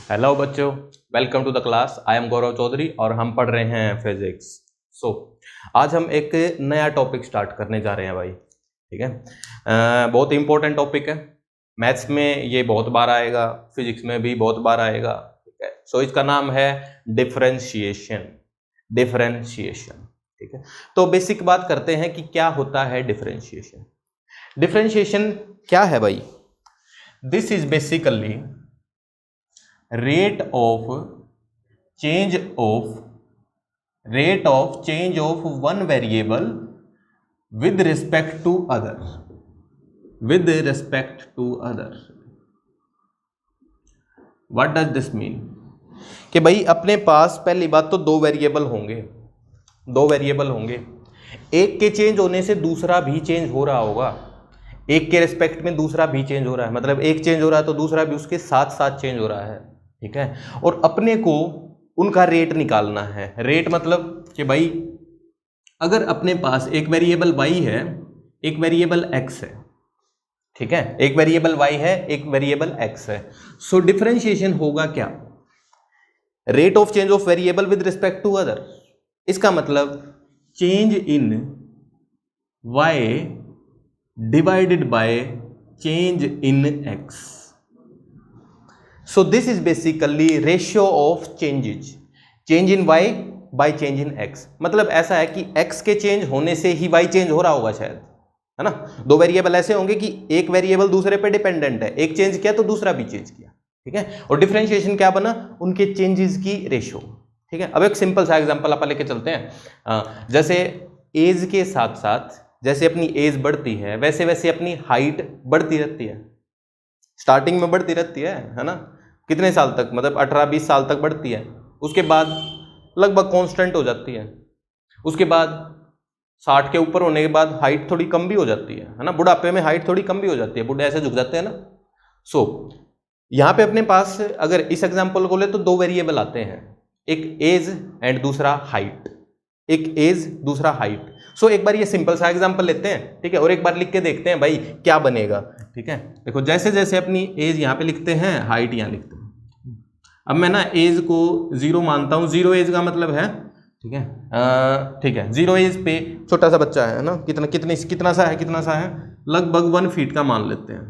Hello बच्चों, welcome to the class. I am Gaurav Chaudhary और हम पढ़ रहे हैं फिजिक्स। आज हम एक नया टॉपिक स्टार्ट करने जा रहे हैं भाई। ठीक है, बहुत इंपॉर्टेंट टॉपिक है। मैथ्स में ये बहुत बार आएगा, फिजिक्स में भी बहुत बार आएगा। ठीक है, इसका नाम है डिफरेंशिएशन। ठीक है, तो बेसिक बात करते हैं कि क्या होता है डिफरेंशिएशन। डिफरेंशिएशन क्या है भाई? This is basically rate of change of one variable with respect to other. What does this mean? कि भाई अपने पास पहली बात तो दो वेरिएबल होंगे। एक के चेंज होने से दूसरा भी चेंज हो रहा होगा, एक के रिस्पेक्ट में दूसरा भी चेंज हो रहा है, मतलब एक चेंज हो रहा है तो दूसरा भी उसके साथ साथ चेंज हो रहा है। ठीक है, और अपने को उनका रेट निकालना है। रेट मतलब कि भाई अगर अपने पास एक वेरिएबल y है, एक वेरिएबल x है, ठीक है, एक वेरिएबल y है, एक वेरिएबल x है, सो डिफरेंशिएशन होगा क्या? Rate of change of variable with respect to other. इसका मतलब change in y divided by change in x। So this is basically ratio of changes, change in y by change in x। मतलब ऐसा है कि x के change होने से ही y change हो रहा होगा शायद, है ना। दो वेरिएबल ऐसे होंगे कि एक वेरिएबल दूसरे पे डिपेंडेंट है, एक चेंज किया तो दूसरा भी चेंज किया। ठीक है, और डिफरेंशिएशन क्या बना? उनके चेंजेस की रेशियो। ठीक है, अब एक सिंपल सा एग्जांपल अपन लेके चलते हैं। जैसे एज के साथ साथ जैसे अपनी एज बढ़ती है वैसे वैसे अपनी हाइट बढ़ती रहती है। स्टार्टिंग में बढ़ती रहती है ना, कितने साल तक, मतलब 18-20 साल तक बढ़ती है, उसके बाद लगभग कांस्टेंट हो जाती है, उसके बाद 60 के ऊपर होने के बाद हाइट थोड़ी कम भी हो जाती है ना, बुढ़ापे में हाइट थोड़ी कम भी हो जाती है, बूढ़े ऐसे झुक जाते हैं ना। यहाँ पे अपने पास अगर इस एग्जांपल को ले तो दो वेरिएबल आते हैं, एक एज एंड दूसरा हाइट, एक एज दूसरा हाइट। एक बार ये सिंपल सा एग्जांपल लेते हैं, ठीक है, और एक बार लिख के देखते हैं भाई क्या बनेगा। ठीक है, देखो जैसे जैसे अपनी एज यहाँ पे लिखते हैं, हाइट यहाँ लिखते हैं। अब मैं ना एज को 0 मानता हूँ, 0 एज का मतलब है, ठीक है, ठीक है, 0 एज पे छोटा सा बच्चा है ना, कितना सा है, लगभग 1 फीट का मान लेते हैं,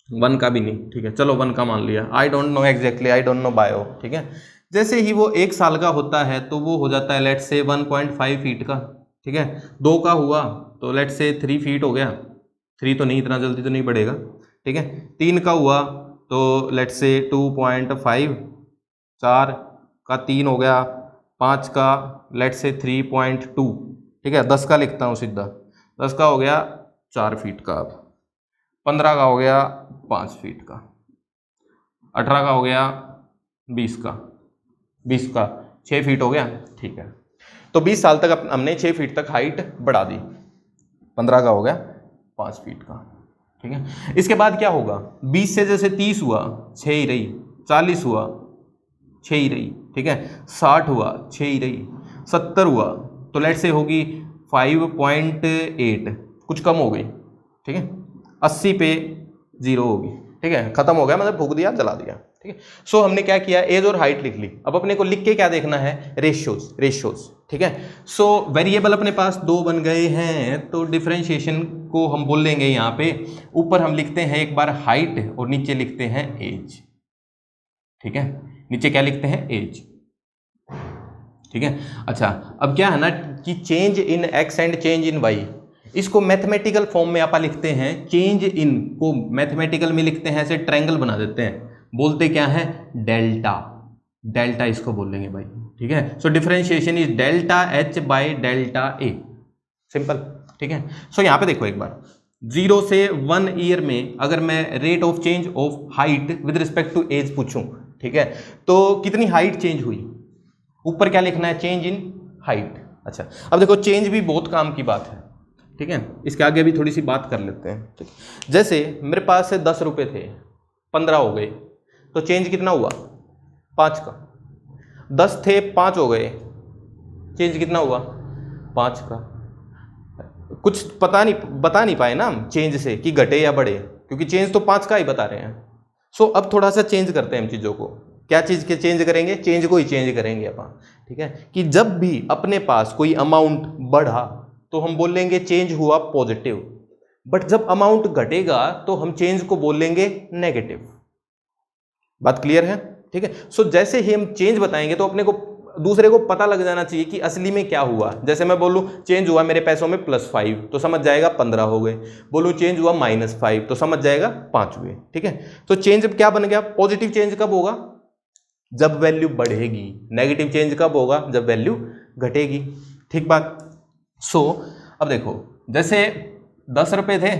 1 का भी नहीं, ठीक है, चलो 1 का मान लिया। I don't know exactly, I don't know bio. ठीक है, जैसे ही वो 1 साल का होता है तो वो हो जाता है लेट्स से 1.5 फीट का। ठीक है, 2 का हुआ तो लेट्स से 3 फीट हो गया, 3 तो नहीं, इतना जल्दी तो नहीं बढ़ेगा। ठीक है, 3 का हुआ तो लेट्स से 2.5, 4 का 3 हो गया, 5 का लेट्स से 3.2। ठीक है, 10 का लिखता हूँ सीधा, 10 का हो गया 4 फीट का, अब 15 का हो गया 5 फीट का, 18 का हो गया 20 का, 20 का 6 फीट हो गया। ठीक है, तो 20 साल तक हमने 6 फीट तक हाइट बढ़ा दी, 15 का हो गया 5 फीट का। ठीक है, इसके बाद क्या होगा? 20 से जैसे 30 हुआ 6 ही रही, 40 हुआ 6 ही रही, ठीक है, 60 हुआ 6 ही रही, 70 हुआ तो लेट से होगी 5.8, कुछ कम हो गई। ठीक है, 80 पे 0 होगी। ठीक है, खत्म हो गया, मतलब फूक दिया, जला दिया। ठीक है, हमने क्या किया, एज और हाइट लिख ली। अब अपने को लिख के क्या देखना है? रेशियोज। ठीक है, वेरिएबल अपने पास 2 बन गए हैं, तो डिफरेंशिएशन को हम बोल लेंगे यहाँ पे, ऊपर हम लिखते हैं एक बार हाइट और नीचे लिखते हैं एज। ठीक है, नीचे क्या लिखते हैं? एज। ठीक है, अच्छा, अब क्या है ना कि change in x and change in y, इसको मैथमेटिकल फॉर्म में आप लिखते हैं। चेंज इन को मैथमेटिकल में लिखते हैं, ऐसे ट्रायंगल बना देते हैं, बोलते क्या है? डेल्टा इसको बोलेंगे भाई। ठीक है, differentiation is delta H by delta A, simple. ठीक है, यहाँ पे देखो एक बार, 0 से 1 ईयर में अगर मैं rate of change of height with respect to age पूछूं, ठीक है, तो कितनी हाइट चेंज हुई? ऊपर क्या लिखना है? Change in height. अच्छा, अब देखो चेंज भी बहुत काम की बात है। ठीक है, इसके आगे भी थोड़ी सी बात कर लेते हैं। ठीक, जैसे मेरे पास से 10 रुपये थे, 15 हो गए, तो चेंज कितना हुआ? 5 का। 10 थे, 5 हो गए, चेंज कितना हुआ? 5 का। कुछ बता नहीं पाए ना हम चेंज से कि घटे या बढ़े, क्योंकि चेंज तो 5 का ही बता रहे हैं। अब थोड़ा सा चेंज करते हैं हम चीज़ों को। क्या चीज के चेंज करेंगे, चेंज को ही चेंज करेंगे अपन, ठीक है। कि जब भी अपने पास कोई अमाउंट बढ़ा तो हम बोलेंगे चेंज हुआ पॉजिटिव, बट जब अमाउंट घटेगा तो हम चेंज को बोलेंगे नेगेटिव। बात क्लियर है, ठीक है। सो जैसे ही हम चेंज बताएंगे तो अपने को दूसरे को पता लग जाना चाहिए कि असली में क्या हुआ। जैसे मैं बोलूं चेंज हुआ मेरे पैसों में +5 तो समझ जाएगा 15 हो गए, बोलूं चेंज हुआ -5 तो समझ जाएगा 5 हुए, ठीक है। तो चेंज क्या बन गया, पॉजिटिव चेंज कब होगा, जब वैल्यू बढ़ेगी, नेगेटिव चेंज कब होगा, जब वैल्यू घटेगी, ठीक बात। सो अब देखो, जैसे 10 रुपए थे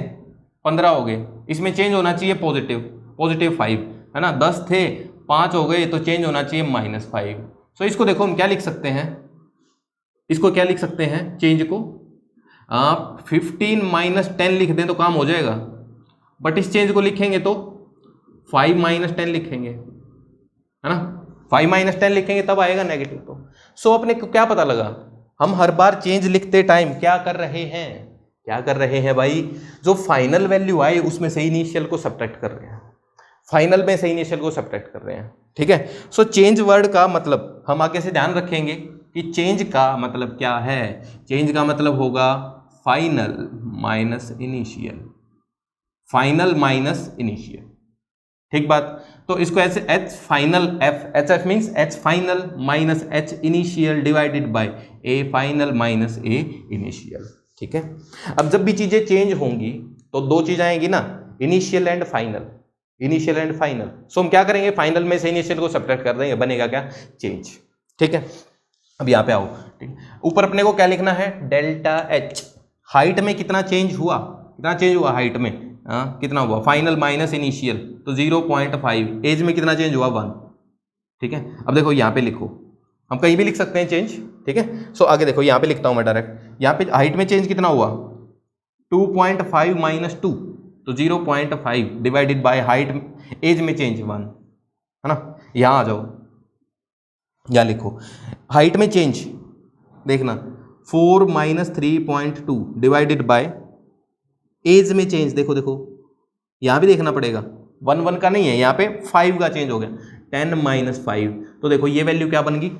15 हो गए, इसमें चेंज होना चाहिए +5 है ना। 10 थे 5 हो गए तो चेंज होना चाहिए -5। सो इसको देखो हम क्या लिख सकते हैं, इसको क्या लिख सकते हैं, चेंज को 15 - 10 लिख दें तो काम हो जाएगा, बट इस चेंज को लिखेंगे तो 5 - 10 लिखेंगे, है ना। 5 - 10 लिखेंगे तब आएगा नेगेटिव। तो सो अपने को क्या पता लगा, हम हर बार चेंज लिखते टाइम क्या कर रहे हैं, क्या कर रहे हैं भाई, जो फाइनल वैल्यू आए उसमें से इनिशियल को सब्ट्रैक्ट कर रहे हैं, फाइनल में से इनिशियल को सब्ट्रैक्ट कर रहे हैं, ठीक है। सो चेंज वर्ड का मतलब हम आगे से ध्यान रखेंगे कि चेंज का मतलब क्या है, चेंज का मतलब होगा final minus initial, final minus initial, ठीक बात। तो इसको ऐसे H final F means H final minus H initial divided by A final minus A initial, ठीक है। अब जब भी चीजें चेंज होंगी तो दो चीजें आएंगी ना, initial and final, initial and final. So हम क्या करेंगे, फाइनल में से इनिशियल को सब्ट्रैक्ट कर देंगे, बनेगा क्या, चेंज, ठीक है। अब यहाँ पे आओ, ठीक है। ऊपर अपने को क्या लिखना है, डेल्टा एच, हाइट में कितना चेंज हुआ, कितना चेंज हुआ हाइट में, कितना हुआ, फाइनल माइनस इनिशियल तो 0.5, एज में कितना चेंज हुआ 1, ठीक है। अब देखो यहाँ पे लिखो, हम कहीं भी लिख सकते हैं चेंज, ठीक है। सो आगे देखो यहाँ पे लिखता हूँ मैं डायरेक्ट, यहाँ पे हाइट में चेंज कितना हुआ 2.5 - 2 तो 0.5 डिवाइडेड बाय हाइट, एज में चेंज 1, है ना। यहाँ आ जाओ, यहाँ लिखो हाइट में चेंज, देखना 4 - 3.2 डिवाइडेड बाय एज में चेंज, देखो देखो यहाँ भी देखना पड़ेगा, 1 का नहीं है यहाँ पे, 5 का चेंज हो गया, 10 - 5 तो देखो ये वैल्यू क्या बन गई,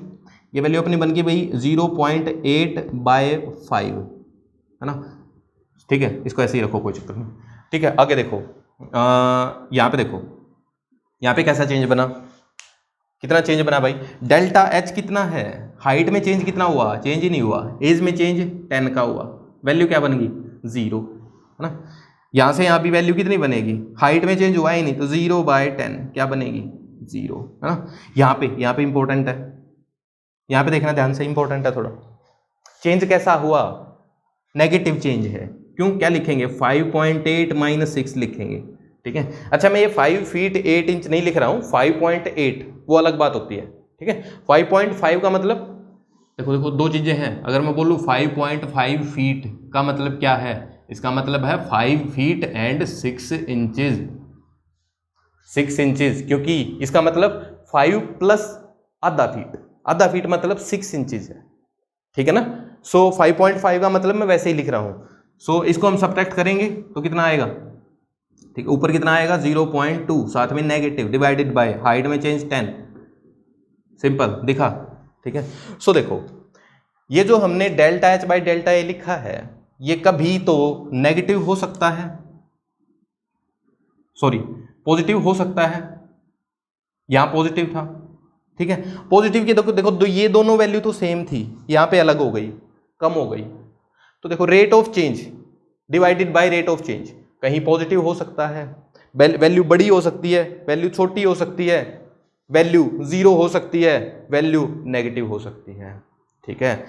ये वैल्यू अपनी बन गई भाई 0.8/5, है ना, ठीक है। इसको ऐसे ही रखो, कोई चक्कर नहीं, ठीक है। आगे देखो, यहाँ पे देखो, यहाँ पे कैसा चेंज बना, कितना चेंज बना भाई, डेल्टा एच कितना है, हाइट में चेंज कितना हुआ, चेंज ही नहीं हुआ, एज में चेंज 10 का हुआ, वैल्यू क्या बन गई 0, है ना। यहाँ से यहाँ भी वैल्यू कितनी बनेगी, हाइट में चेंज हुआ ही नहीं तो 0/10 क्या बनेगी 0, है ना। यहाँ पे इंपॉर्टेंट है, यहाँ पे देखना ध्यान से, इंपॉर्टेंट है थोड़ा, चेंज कैसा हुआ, नेगेटिव चेंज है, क्यों, क्या लिखेंगे 5.8 - 6 लिखेंगे, ठीक है। अच्छा मैं ये 5 फीट 8 इंच नहीं लिख रहा हूँ, 5.8 वो अलग बात होती है, ठीक है। 5.5 का मतलब देखो देखो दो चीजें हैं, अगर मैं बोलूँ 5.5 फीट का मतलब क्या है, इसका मतलब है 5 फीट एंड 6 इंचेज, 6 इंचेज, क्योंकि इसका मतलब 5 प्लस आधा फीट, आधा फीट मतलब 6 इंचेज है, ठीक है ना। सो 5.5 का मतलब मैं वैसे ही लिख रहा हूँ। सो इसको हम सब्ट्रैक्ट करेंगे तो कितना आएगा, ठीक, ऊपर कितना आएगा 0.2, साथ में नेगेटिव डिवाइडेड बाय हाइट में चेंज 10, सिंपल दिखा, ठीक है। सो देखो ये जो हमने delta H by delta A लिखा है, ये कभी तो नेगेटिव हो सकता है, सॉरी पॉजिटिव हो सकता है, यहां पॉजिटिव था, ठीक है। पॉजिटिव की देखो ये दोनों वैल्यू तो सेम थी, यहां पे अलग हो गई, कम हो गई, तो देखो rate of change divided by rate of change, कहीं पॉजिटिव हो सकता है, वैल्यू बड़ी हो सकती है, वैल्यू छोटी हो सकती है, वैल्यू 0 हो सकती है, वैल्यू नेगेटिव हो सकती है, ठीक है।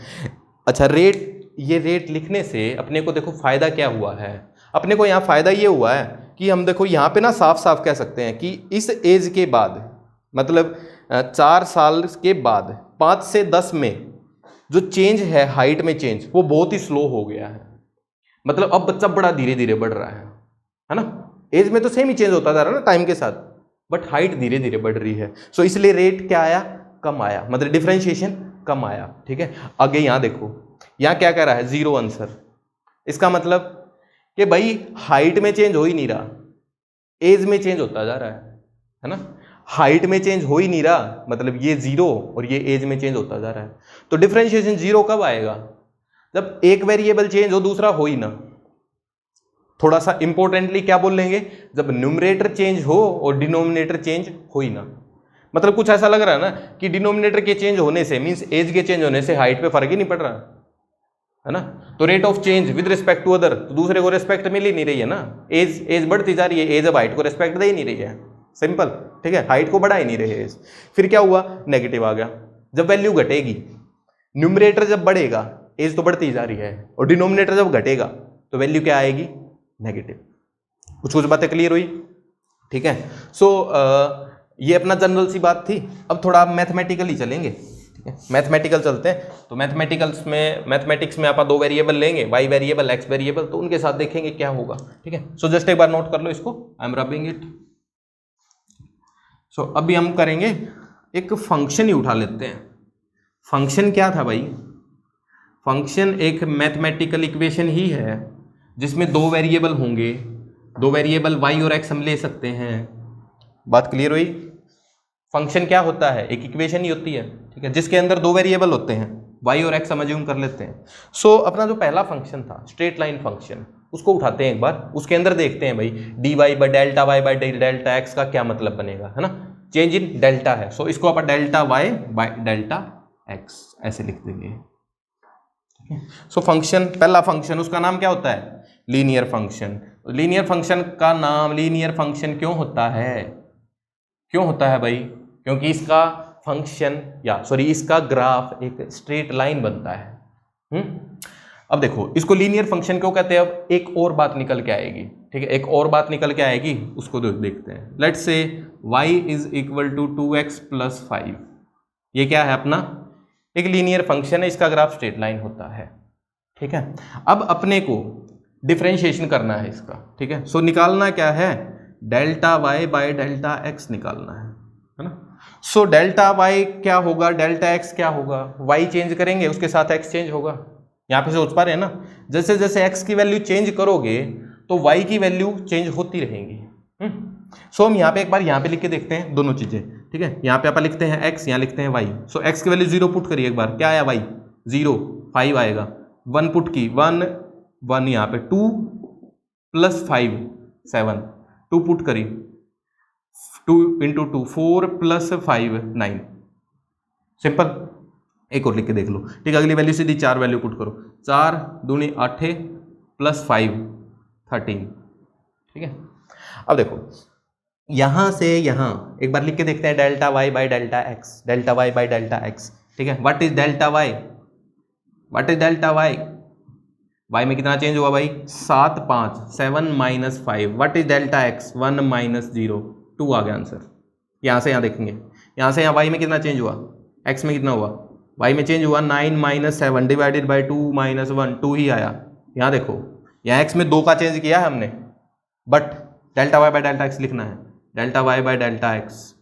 अच्छा रेट, ये रेट लिखने से अपने को देखो फायदा क्या हुआ है, अपने को यहाँ फायदा ये हुआ है कि हम देखो यहाँ पे ना साफ साफ कह सकते हैं कि इस एज के बाद, मतलब 4 साल के बाद 5 से 10 में जो चेंज है हाइट में चेंज, वो बहुत ही स्लो हो गया है, मतलब अब बच्चा बड़ा धीरे धीरे बढ़ रहा है ना। एज में तो सेम ही चेंज होता जा रहा है ना टाइम के साथ, बट हाइट धीरे धीरे बढ़ रही है। सो इसलिए रेट क्या आया, कम आया, मतलब डिफरेंशिएशन कम आया, ठीक है। आगे यहाँ देखो, यहाँ क्या कह रहा है 0 आंसर, इसका मतलब कि भाई हाइट में चेंज हो ही नहीं रहा, एज में चेंज होता जा रहा है ना। हाइट में चेंज हो ही नहीं रहा, मतलब ये 0 और ये एज में चेंज होता जा रहा है। तो डिफरेंशिएशन 0 कब आएगा? जब एक वेरिएबल चेंज हो दूसरा हो ही ना। थोड़ा सा इंपॉर्टेंटली क्या बोल लेंगे, जब न्यूमरेटर चेंज हो और डिनोमिनेटर चेंज हो ही ना। मतलब कुछ ऐसा लग रहा है ना कि डिनोमिनेटर के चेंज होने से मींस एज के चेंज होने से हाइट पे फर्क ही नहीं पड़ रहा है ना। तो rate of change with respect to other, तो दूसरे को रिस्पेक्ट मिल ही नहीं रही है ना। एज बढ़ती जा रही है, एज अब हाइट को रिस्पेक्ट दे ही नहीं रही है, सिंपल, ठीक है, हाइट को बढ़ा ही नहीं रही है एज। फिर क्या हुआ, नेगेटिव आ गया। जब वैल्यू घटेगी, न्यूमरेटर जब बढ़ेगा एज तो बढ़ती जा रही है, और डिनोमिनेटर जब घटेगा तो वैल्यू क्या आएगी, नेगेटिव। कुछ बातें क्लियर हुई, ठीक है। सो ये अपना जनरल सी बात थी। अब थोड़ा मैथमेटिकली चलेंगे, ठीक है, मैथमेटिकल चलते हैं। तो मैथमेटिक्स में आप दो वेरिएबल लेंगे, वाई वेरिएबल एक्स वेरिएबल, तो उनके साथ देखेंगे क्या होगा, ठीक है। सो जस्ट एक बार नोट कर लो इसको, आई एम रबिंग इट। सो अभी हम करेंगे एक फंक्शन ही उठा लेते हैं। फंक्शन क्या था भाई, फंक्शन एक मैथमेटिकल इक्वेशन ही है जिसमें दो वेरिएबल होंगे, दो वेरिएबल वाई और एक्स हम ले सकते हैं। बात क्लियर हुई। फंक्शन क्या होता है, एक इक्वेशन ही होती है, ठीक है, जिसके अंदर दो वेरिएबल होते हैं, वाई और एक्स हम अज्यूम कर लेते हैं। सो अपना जो पहला फंक्शन था स्ट्रेट लाइन फंक्शन, उसको उठाते हैं एक बार, उसके अंदर देखते हैं भाई d y by delta Y by delta x का क्या मतलब बनेगा, है ना। चेंज इन डेल्टा है, सो इसको अपन delta Y by delta X ऐसे लिख देंगे। सो फंक्शन, पहला फंक्शन, उसका नाम क्या होता है, लीनियर फंक्शन। लीनियर फंक्शन का नाम लीनियर फंक्शन क्यों होता है, क्यों होता है भाई, क्योंकि इसका फंक्शन इसका ग्राफ एक स्ट्रेट लाइन बनता है। अब देखो इसको लीनियर फंक्शन क्यों कहते हैं। अब एक और बात निकल के आएगी, ठीक है, एक और बात निकल के आएगी, उसको देखते हैं। Let's say y is equal to 2x plus 5, ये क्या है अपना, एक लीनियर फंक्शन है, इसका ग्राफ स्ट्रेट लाइन होता है, ठीक है। अब अपने को डिफरेंशिएशन करना है इसका, ठीक है। सो निकालना क्या है, delta Y by delta x निकालना है ना। सो डेल्टा वाई क्या होगा, डेल्टा एक्स क्या होगा, वाई चेंज करेंगे उसके साथ एक्स चेंज होगा। यहाँ पे सोच पा रहे हैं ना, जैसे जैसे एक्स की वैल्यू चेंज करोगे तो वाई की वैल्यू चेंज होती रहेंगी। सो हम यहाँ पे एक बार यहाँ पे लिख के देखते हैं दोनों चीजें, ठीक है। यहाँ पे आप लिखते हैं एक्स, यहाँ लिखते हैं वाई। सो एक्स की वैल्यू 0 पुट करिए एक बार, क्या आया वाई 0, 5 आएगा। 1 पुट की 1 यहाँ पे 2 प्लस 5 7, 2 पुट करी 2 इंटू 2 4 प्लस 5 9, सिंपल। एक और लिख के देख लो, ठीक है। अगली वैल्यू सीधी 4 वैल्यू पुट करो, 4 दूनी 8 प्लस 5 13, ठीक है। अब देखो यहां से यहां एक बार लिख के देखते हैं, delta Y by delta x, delta Y by delta x, ठीक है। What is delta y, what is delta y, y में कितना चेंज हुआ भाई 7 5 7 minus 5। What is delta x 1 minus 0 2 आ गया आंसर। यहां से यहां देखेंगे, यहां से यहां वाई में कितना चेंज हुआ, एक्स में कितना हुआ, वाई में चेंज हुआ 9 माइनस 7 डिवाइडेड बाई 2 माइनस 1, 2 ही आया। यहाँ देखो यहाँ एक्स में 2 का चेंज किया है हमने, but delta Y by delta x लिखना है, delta Y by delta x.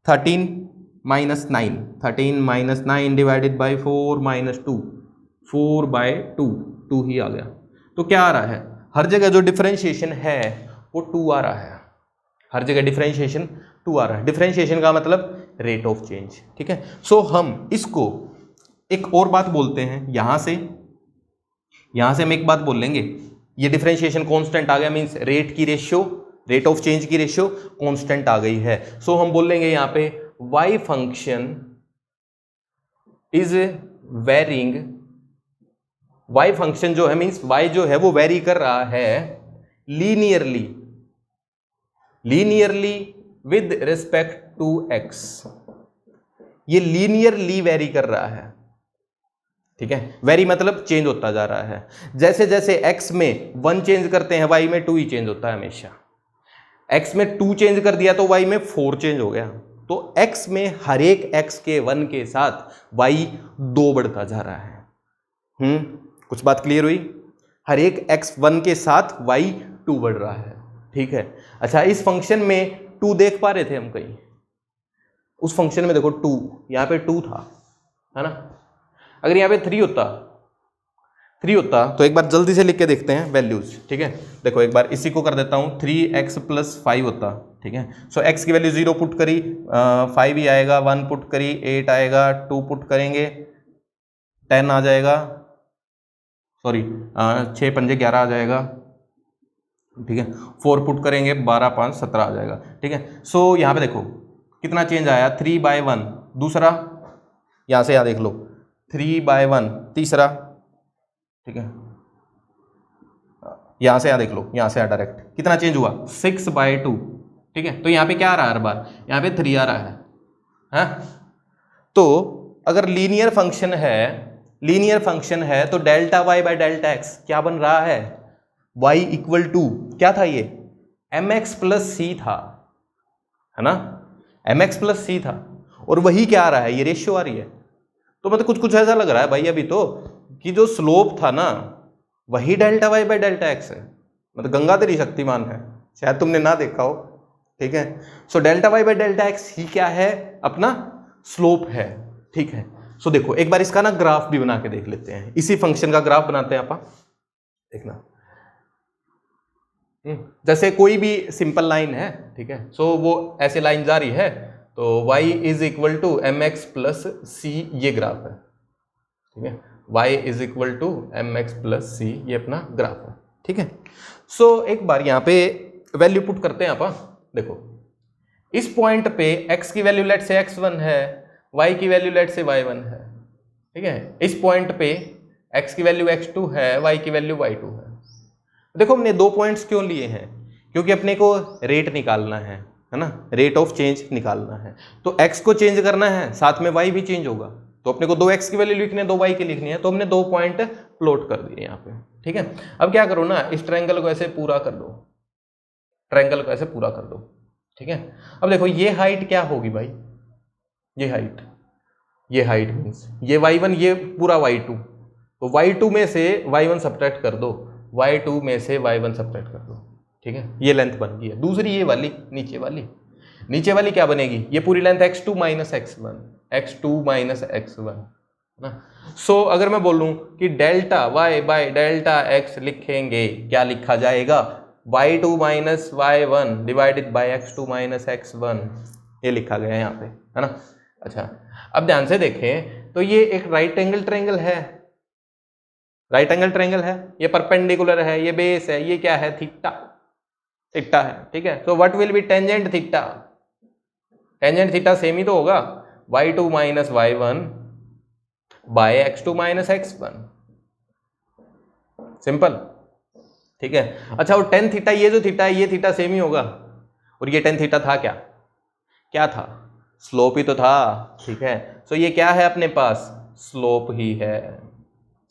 13 minus 9, 13 minus 9 divided by 4 minus 2, 4 by 2, 2 ही आ गया। तो क्या आ रहा है, हर जगह जो डिफरेंशिएशन है वो 2 आ रहा है, हर जगह डिफरेंशिएशन 2 आ रहा है। डिफरेंशिएशन का मतलब रेट ऑफ चेंज, ठीक है। सो हम इसको एक और बात बोलते हैं, यहां से हम एक बात बोल लेंगे, ये डिफरेंशिएशन कांस्टेंट आ गया, मींस रेट की रेशियो, रेट ऑफ चेंज की रेशियो कांस्टेंट आ गई है। सो हम बोल लेंगे यहां पे y function is varying, y function जो है मींस y जो है वो वेरी कर रहा है linearly with respect to x, ये लीनियरली वेरी कर रहा है, ठीक है। वेरी मतलब चेंज होता जा रहा है। जैसे जैसे x में 1 चेंज करते हैं y में 2 ही चेंज होता है हमेशा। x में 2 चेंज कर दिया तो y में 4 चेंज हो गया। तो x में हर एक x के 1 के साथ y 2 बढ़ता जा रहा है। कुछ बात क्लियर हुई, हर एक x 1 के साथ y 2 बढ़ रहा है, ठीक है। अच्छा इस फंक्शन में 2 देख पा रहे थे हम कहीं, उस फंक्शन में देखो 2, यहाँ पे 2 था, है ना। अगर यहाँ पे 3 होता तो एक बार जल्दी से लिख के देखते हैं वैल्यूज, ठीक है। देखो एक बार इसी को कर देता हूँ, 3x प्लस 5 होता, ठीक है। सो x की वैल्यू 0 पुट करी, 5 ही आएगा, 1 पुट करी 8 आएगा, 2 पुट करेंगे 10 आ जाएगा, सॉरी 6 पंजे 11 आ जाएगा, ठीक है। 4 पुट करेंगे 12 5 17 आ जाएगा, ठीक है। सो यहाँ पे देखो कितना चेंज आया, 3/1 दूसरा, यहाँ से यहाँ देख लो 3/1 तीसरा, ठीक है। यहाँ से यहाँ देख लो, यहाँ से यहाँ डायरेक्ट कितना चेंज हुआ 6/2, ठीक है। तो यहाँ पे क्या आ रहा है हर बार, यहाँ पे 3 आ रहा है, हाँ? तो अगर लीनियर फंक्शन है तो delta Y by delta x क्या बन रहा है, y इक्वल टू क्या था, ये mx प्लस सी था, है ना, mx प्लस सी था, और वही क्या आ रहा है, ये रेशियो आ रही है। तो मतलब कुछ ऐसा लग रहा है भाई अभी तो कि जो स्लोप था ना वही delta Y by delta x है, मतलब गंगाधरी शक्तिमान है, शायद तुमने ना देखा हो, ठीक है। So delta Y by delta X ही क्या है, अपना स्लोप है, ठीक है। सो देखो एक बार इसका ना ग्राफ भी बना के देख लेते हैं, इसी फंक्शन का ग्राफ बनाते हैं आप, देखना। जैसे कोई भी सिंपल लाइन है, ठीक है। सो वो ऐसे लाइन जा रही है, तो y is equal to m x plus c, ये ग्राफ है, ठीक है। y is equal to m x plus c, ये अपना ग्राफ है, ठीक है। सो एक बार यहाँ पे वैल्यू पुट करते हैं आप, देखो इस पॉइंट पे x की वैल्यू लेट से x1 है, y की वैल्यू लेट से y1 है, ठीक है। इस पॉइंट पे x की वैल्यू x2 है, y की वैल्यू y2 है। देखो हमने 2 पॉइंट्स क्यों लिए हैं, क्योंकि अपने को रेट निकालना है ना, रेट ऑफ चेंज निकालना है। तो x को चेंज करना है, साथ में y भी चेंज होगा, तो अपने को 2x की वैल्यू लिखनी है, 2y की लिखनी है, तो हमने 2 पॉइंट प्लॉट कर दिए यहाँ पे, ठीक है। अब क्या करो ना, इस ट्रायंगल को ऐसे पूरा कर दो, ट्रायंगल को ऐसे पूरा कर दो, ठीक है। अब देखो ये हाइट क्या होगी भाई, ये हाइट मीन्स ये y1, ये पूरा y2, तो y2 में से y1 सब्ट्रैक्ट कर दो, y2 में से y1 सब्ट्रैक्ट कर दो, ठीक है। ये लेंथ बन गई है। दूसरी ये वाली नीचे वाली क्या बनेगी, ये पूरी लेंथ x2 माइनस x1 ना। सो अगर मैं बोलूं कि delta y by delta x लिखेंगे, क्या लिखा जाएगा, y2 minus y1 divided by x2 minus x1, ये लिखा गया है यहाँ पे, है ना। अच्छा अब ध्यान से देखें तो ये एक राइट एंगल ट्रायंगल है, ये परपेंडिकुलर है, ये बेस है, ये क्या है, थीटा है, ठीक है। तो what will be tangent theta same ही तो होगा, y2 minus y1 bye x2 minus x1, simple, ठीक है। अच्छा और टेन थीटा, ये जो थीटा है ये थीटा सेम ही होगा, और ये टेन थीटा था क्या था, स्लोप ही तो था, ठीक है। सो ये क्या है अपने पास, स्लोप ही है,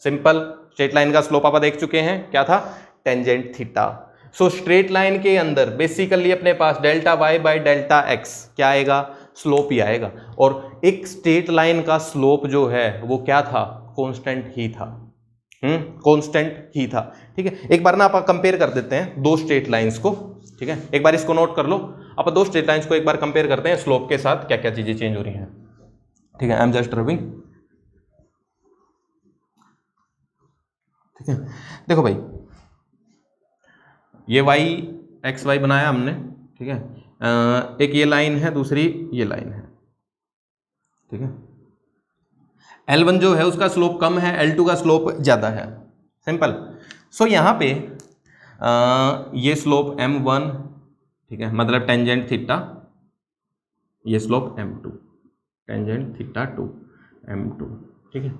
सिंपल। स्ट्रेट लाइन का स्लोप आप देख चुके हैं, क्या था, tangent theta. So straight line के अंदर बेसिकली अपने पास delta Y by delta x क्या आएगा, स्लोप ही आएगा, और एक स्ट्रेट लाइन का स्लोप जो है वो क्या था, कांस्टेंट ही था, ठीक है। एक बार ना आप कंपेयर कर देते हैं 2 स्ट्रेट लाइंस को, ठीक है। एक बार इसको नोट कर लो, आप 2 स्ट्रेट लाइंस को एक बार कंपेयर करते हैं स्लोप के साथ, क्या क्या चीजें चेंज हो रही हैं, ठीक है। आई एम जस्ट रबिंग, ठीक है। देखो भाई ये x y बनाया हमने, ठीक है। एक ये लाइन है, दूसरी ये लाइन है, ठीक है। L1 जो है उसका स्लोप कम है, L2 का स्लोप ज़्यादा है, सिंपल। सो यहाँ पे ये स्लोप M1, ठीक है, मतलब टेंजेंट थीटा, ये slope M2 tangent theta 2 M2, ठीक है।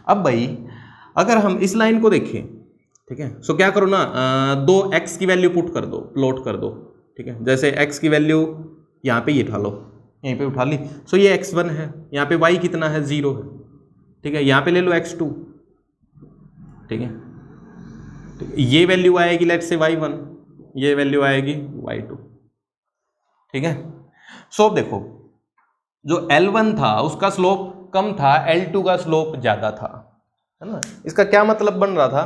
अब भाई अगर हम इस लाइन को देखें, ठीक है, सो क्या करो ना, 2x की वैल्यू पुट कर दो, प्लॉट कर दो, ठीक है। जैसे x की वैल्यू यहाँ पे ये उठा लो, यहीं पे उठा ली, सो ये x1 है, यहाँ पे y कितना है, 0 है, ठीक है। यहाँ पे ले लो x2, ठीक है, ये वैल्यू आएगी लेट्स से y1, ये वैल्यू आएगी y2, ठीक है। सो अब देखो जो L1 था उसका स्लोप कम था, L2 का स्लोप ज्यादा था, है ना। इसका क्या मतलब बन रहा था,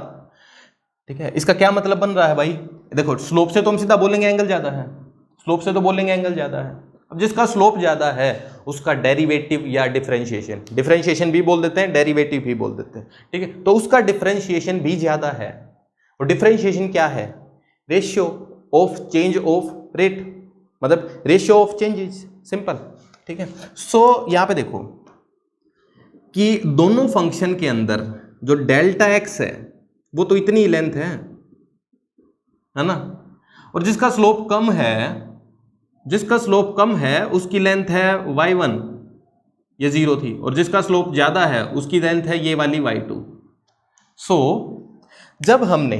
ठीक है, इसका क्या मतलब बन रहा है भाई, देखो स्लोप से तो हम सीधा बोलेंगे एंगल ज्यादा है, अब जिसका स्लोप ज्यादा है उसका डेरिवेटिव या डिफरेंशिएशन भी बोल देते हैं, डेरिवेटिव भी बोल देते हैं, ठीक है। तो उसका डिफरेंशिएशन भी ज्यादा है, और डिफरेंशिएशन क्या है, ratio of change of rate, मतलब रेशियो ऑफ चेंजेस, सिंपल। ठीक है, सो यहां पे देखो कि दोनों फंक्शन के अंदर जो डेल्टा एक्स है वो तो इतनी लेंथ है ना, और जिसका स्लोप कम है उसकी लेंथ है y1, ये 0 थी, और जिसका स्लोप ज्यादा है उसकी लेंथ है ये वाली y2। सो जब हमने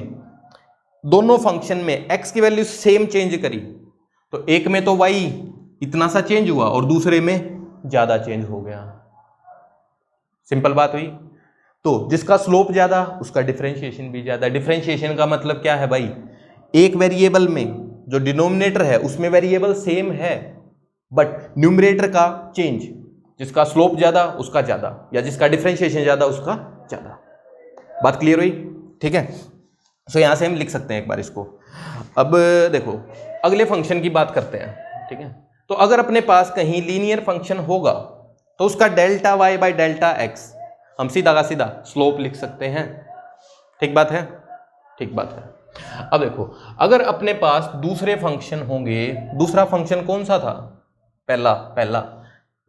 दोनों फंक्शन में x की वैल्यू सेम चेंज करी तो एक में तो y इतना सा चेंज हुआ और दूसरे में ज्यादा चेंज हो गया। सिंपल बात हुई। तो जिसका स्लोप ज्यादा उसका डिफरेंशिएशन भी ज्यादा। डिफरेंशिएशन का मतलब क्या है भाई, एक वेरिएबल में जो डिनोमिनेटर है उसमें वेरिएबल सेम है बट न्यूमरेटर का चेंज, जिसका स्लोप ज्यादा उसका ज्यादा, या जिसका डिफरेंशिएशन ज्यादा उसका ज्यादा। बात क्लियर हुई? ठीक है, सो यहां से हम लिख सकते हैं एक बार इसको। अब देखो अगले फंक्शन की बात करते हैं। ठीक है, तो अगर अपने पास कहीं लीनियर फंक्शन होगा तो उसका delta Y by delta x हम सीधा का सीधा स्लोप लिख सकते हैं। ठीक बात है? ठीक बात है। अब देखो अगर अपने पास दूसरे फंक्शन होंगे, दूसरा फंक्शन कौन सा था? पहला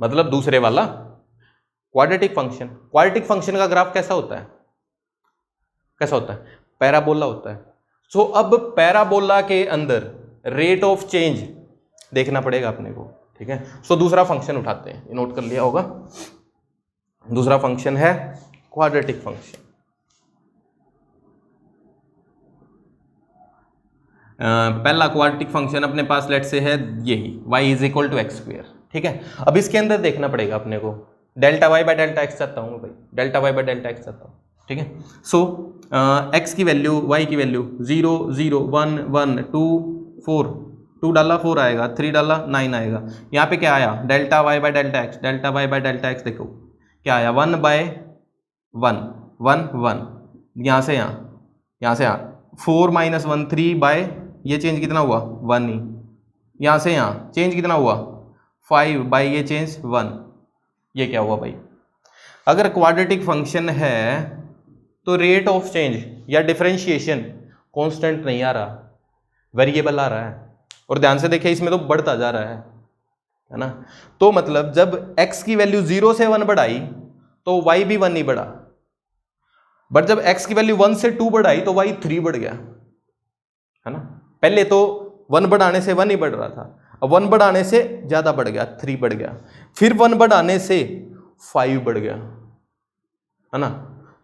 मतलब दूसरे वाला क्वाड्रेटिक फंक्शन। क्वाड्रेटिक फंक्शन का ग्राफ कैसा होता है? पैराबोला होता है। सो अब पैराबोला के अंदर रेट ऑफ चेंज देखना पड़ेगा अपने को। ठीक है, सो दूसरा फंक्शन उठाते हैं, नोट कर लिया होगा। दूसरा फंक्शन है क्वाड्रेटिक फंक्शन। पहला क्वाड्रेटिक फंक्शन अपने पास लेट से है यही y is equal to x square. ठीक है, अब इसके अंदर देखना पड़ेगा अपने को, delta Y by delta x चाहता हूँ भाई, delta Y by delta x चाहता हूँ। ठीक है, सो एक्स की वैल्यू, y की वैल्यू 0 0 1 1 2 4, 2 डाला 4 आएगा, 3 डाला 9 आएगा। यहाँ पे क्या आया? Delta Y by delta x, delta Y by delta x देखो क्या आया, 1 बाय 1 1 1, यहाँ से यहाँ 4 माइनस 1 3 बाय, ये चेंज कितना हुआ? 1 ही। यहाँ से यहाँ चेंज कितना हुआ? 5 बाय ये चेंज 1। ये क्या हुआ भाई? अगर क्वाड्रेटिक फंक्शन है तो रेट ऑफ चेंज या डिफरेंशिएशन कांस्टेंट नहीं आ रहा, वेरिएबल आ रहा है। और ध्यान से देखिए इसमें तो बढ़ता जा रहा है ना। तो मतलब जब x की वैल्यू 0 से 1 बढ़ाई तो y भी 1 ही बढ़ा, बट जब x की वैल्यू 1 से 2 बढ़ाई तो y 3 बढ़ गया, है ना। पहले तो 1 बढ़ाने से 1 ही बढ़ रहा था, अब 1 बढ़ाने से ज्यादा बढ़ गया, 3 बढ़ गया, फिर 1 बढ़ाने से 5 बढ़ गया, है ना।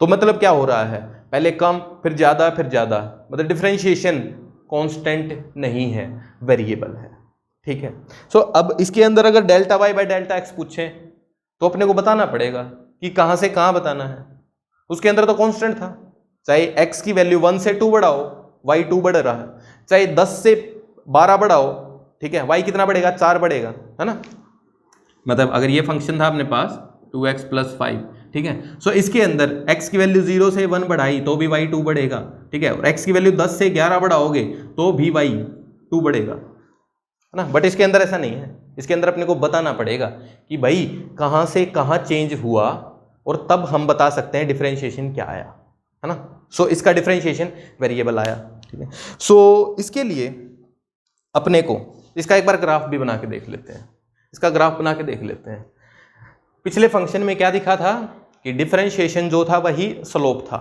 तो मतलब क्या हो रहा है, पहले कम फिर ज्यादा फिर ज्यादा, मतलब डिफरेंशिएशन कांस्टेंट नहीं है, वेरिएबल है। ठीक है, सो अब इसके अंदर अगर delta Y by delta x पूछे तो अपने को बताना पड़ेगा कि कहां से कहां बताना है। उसके अंदर तो कांस्टेंट था, चाहे एक्स की वैल्यू 1 से 2 बढ़ाओ वाई 2 बढ़ रहा है, चाहे 10 से 12 बढ़ाओ, ठीक है, वाई कितना बढ़ेगा? 4 बढ़ेगा, है ना। मतलब अगर ये फंक्शन था अपने पास 2x + 5, ठीक है, सो इसके अंदर x की वैल्यू 0 से 1 बढ़ाई तो भी y 2 बढ़ेगा, ठीक है, और x की वैल्यू 10 से 11 बढ़ाओगे तो भी y 2 बढ़ेगा, है ना। बट इसके अंदर ऐसा नहीं है, इसके अंदर अपने को बताना पड़ेगा कि भाई कहाँ से कहाँ चेंज हुआ, और तब हम बता सकते हैं डिफरेंशिएशन क्या आया, है ना। सो इसका डिफरेंशिएशन वेरिएबल आया, ठीक है। सो इसके लिए अपने को इसका एक बार ग्राफ भी बना के देख लेते हैं, इसका ग्राफ बना के देख लेते हैं। पिछले फंक्शन में क्या दिखा था कि डिफरेंशिएशन जो था वही स्लोप था,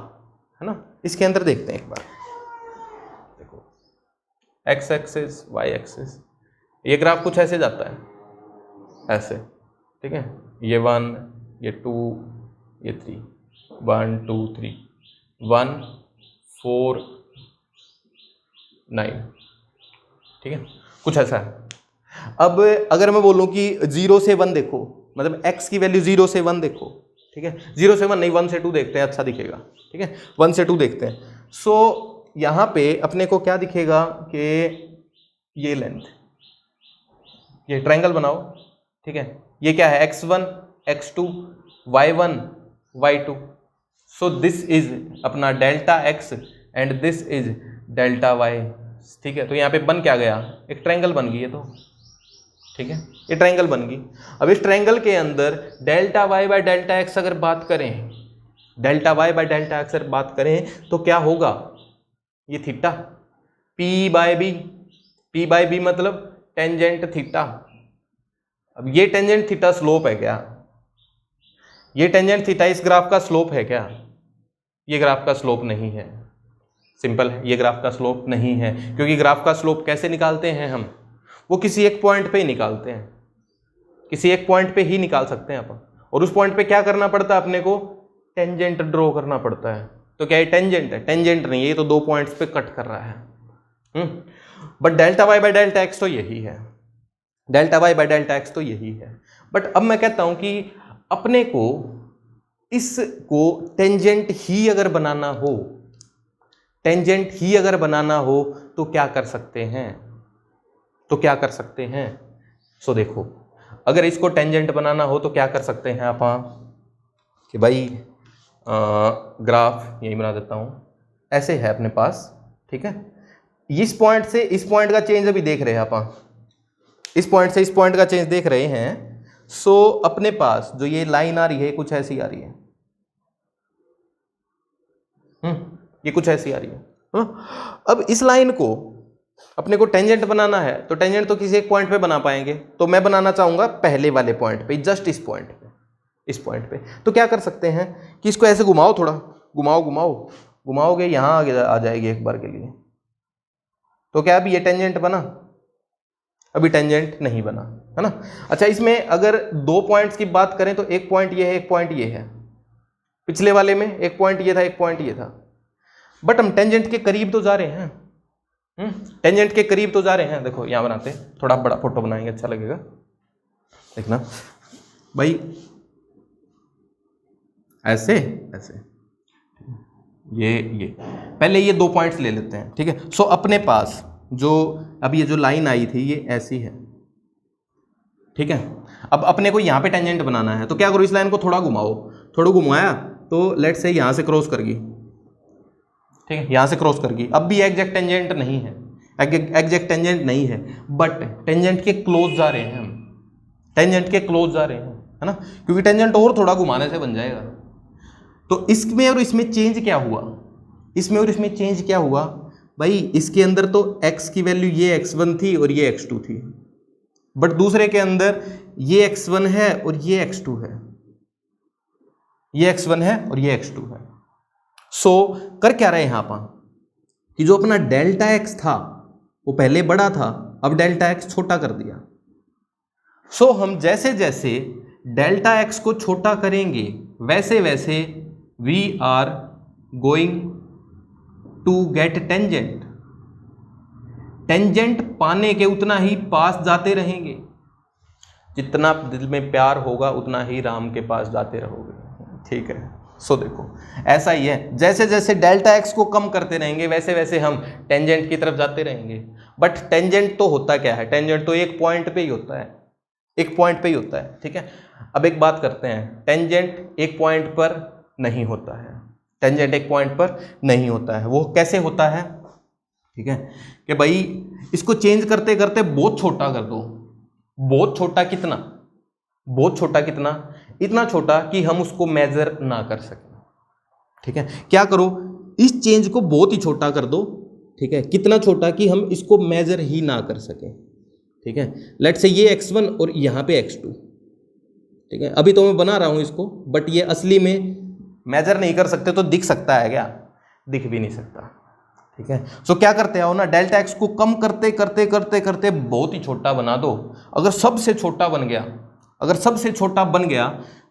है ना। इसके अंदर देखते हैं एक बार, देखो एक्स एक्सिस वाई एक्सिस, ये ग्राफ कुछ ऐसे जाता है, ऐसे, ठीक है, ये 1 ये 2 ये 3, 1 2 3 1 4 9, ठीक है, कुछ ऐसा है। अब अगर मैं बोलूं कि 0 से 1 देखो, मतलब x की वैल्यू 0 से 1 देखो, ठीक है, 0 से 1 नहीं, 1 से 2 देखते हैं, अच्छा दिखेगा, ठीक है, 1 से 2 देखते हैं। सो यहाँ पे अपने को क्या दिखेगा कि ये लेंथ, ये ट्रायंगल बनाओ, ठीक है, ये क्या है? x1 x2 y1 y2, so this is अपना delta x and this is delta y, ठीक है। तो यहाँ पे बन क्या गया? एक ट्रायंगल बन गई है, तो ठीक है, ये ट्रायंगल बन गई। अब इस ट्रायंगल के अंदर delta Y by delta x अगर बात करें, delta Y by delta x अगर बात करें तो क्या होगा? ये थीटा, पी बाय बी मतलब टेंजेंट थीटा। अब ये टेंजेंट थीटा स्लोप है क्या? ये टेंजेंट थीटा इस ग्राफ का स्लोप है क्या? ये ग्राफ का स्लोप नहीं है। सिंपल है, ये ग्राफ का स्लोप नहीं है, क्योंकि ग्राफ का स्लोप कैसे निकालते हैं हम? वो किसी एक पॉइंट पे ही निकालते हैं, किसी एक पॉइंट पे ही निकाल सकते हैं अपन। और उस पॉइंट पे क्या करना पड़ता है अपने को? टेंजेंट ड्रॉ करना पड़ता है। तो क्या ये टेंजेंट है? टेंजेंट नहीं है, ये तो दो पॉइंट्स पे कट कर रहा है। But delta Y by delta x तो यही है, delta Y by delta x तो यही है। बट अब मैं कहता हूं कि अपने को इसको टेंजेंट ही अगर बनाना हो, टेंजेंट ही अगर बनाना हो तो क्या कर सकते हैं? तो क्या कर सकते हैं? सो देखो, अगर इसको टेंजेंट बनाना हो तो क्या कर सकते हैं अपन कि भाई ग्राफ यही बना देता हूं, ऐसे है अपने पास, ठीक है। इस पॉइंट से इस पॉइंट का चेंज अभी देख रहे हैं अपन, इस पॉइंट से इस पॉइंट का चेंज देख रहे हैं। सो अपने पास जो ये लाइन आ रही है कुछ ऐसी आ रही है, ये कुछ ऐसी आ रही है। अब इस लाइन को अपने को टेंजेंट बनाना है तो टेंजेंट तो किसी एक पॉइंट पे बना पाएंगे, तो मैं बनाना चाहूंगा पहले वाले पॉइंट पे, जस्ट इस पॉइंट पे, इस पॉइंट पे। तो क्या कर सकते हैं कि इसको ऐसे घुमाओ, थोड़ा घुमाओ घुमाओ, घुमाओगे यहां आगे आ जाएगी एक बार के लिए। तो क्या अभी ये टेंजेंट बना? अभी टेंजेंट नहीं बना, है ना। अच्छा, इसमें अगर दो पॉइंट्स की बात करें तो एक पॉइंट ये है, एक पॉइंट ये है। पिछले वाले में एक पॉइंट ये था, एक पॉइंट ये था। बट हम टेंजेंट के करीब तो जा रहे हैं, टेंजेंट के करीब तो जा रहे हैं। देखो यहां बनाते, थोड़ा बड़ा फोटो बनाएंगे, अच्छा लगेगा। देखना भाई, ऐसे ऐसे, ये पहले ये दो पॉइंट्स ले लेते हैं, ठीक है। सो अपने पास जो अब ये जो लाइन आई थी ये ऐसी है, ठीक है। अब अपने को यहां पे टेंजेंट बनाना है तो क्या करो, इस लाइन को थोड़ा घुमाओ, थोड़ा घुमाया तो लेट से यहां से क्रॉस कर गई, ठीक है, यहां से क्रॉस कर गई। अब भी एग्जैक्ट टेंजेंट नहीं है, एग्जैक्ट टेंजेंट नहीं है, बट टेंजेंट के क्लोज जा रहे हैं हम, टेंजेंट के क्लोज जा रहे हैं, है ना, क्योंकि टेंजेंट और थोड़ा घुमाने से बन जाएगा। तो इसमें और इसमें चेंज क्या हुआ? इसमें और इसमें चेंज क्या हुआ भाई? इसके अंदर तो x की वैल्यू ये x1 थी और ये x2 थी, बट दूसरे के अंदर ये x1 है और ये x2 है, ये x1 है और ये x2 है। सो कर क्या रहे हैं यहां पर कि जो अपना डेल्टा x था वो पहले बड़ा था, अब डेल्टा x छोटा कर दिया। सो हम जैसे जैसे डेल्टा x को छोटा करेंगे वैसे वैसे we are going to get tangent, tangent पाने के उतना ही पास जाते रहेंगे। जितना दिल में प्यार होगा उतना ही राम के पास जाते रहोगे, ठीक है। सो देखो ऐसा ही है, जैसे जैसे डेल्टा एक्स को कम करते रहेंगे वैसे वैसे हम टेंजेंट की तरफ जाते रहेंगे। बट टेंजेंट तो होता क्या है? टेंजेंट तो एक पॉइंट पे ही होता है, एक पॉइंट पे ही होता है, ठीक है। अब एक बात करते हैं, टेंजेंट एक पॉइंट पर नहीं होता है, टेंजेंट एक पॉइंट पर नहीं होता है। वो कैसे होता है? ठीक है कि भाई इसको चेंज करते करते बहुत छोटा कर दो, बहुत छोटा कितना? बहुत छोटा कितना? इतना छोटा कि हम उसको मेजर ना कर सकें, ठीक है। क्या करो, इस चेंज को बहुत ही छोटा कर दो, ठीक है। कितना छोटा कि हम इसको मेजर ही ना कर सकें, ठीक है। लेट से ये x1 और यहाँ पे x2, ठीक है। अभी तो मैं बना रहा हूँ इसको, बट ये असली में मेजर नहीं कर सकते तो दिख सकता है क्या? दिख भी नहीं सकता, ठीक है। सो क्या करते हो ना, डेल्टा एक्स को कम करते करते करते करते बहुत ही छोटा बना दो। अगर सबसे छोटा बन गया, अगर सबसे छोटा बन गया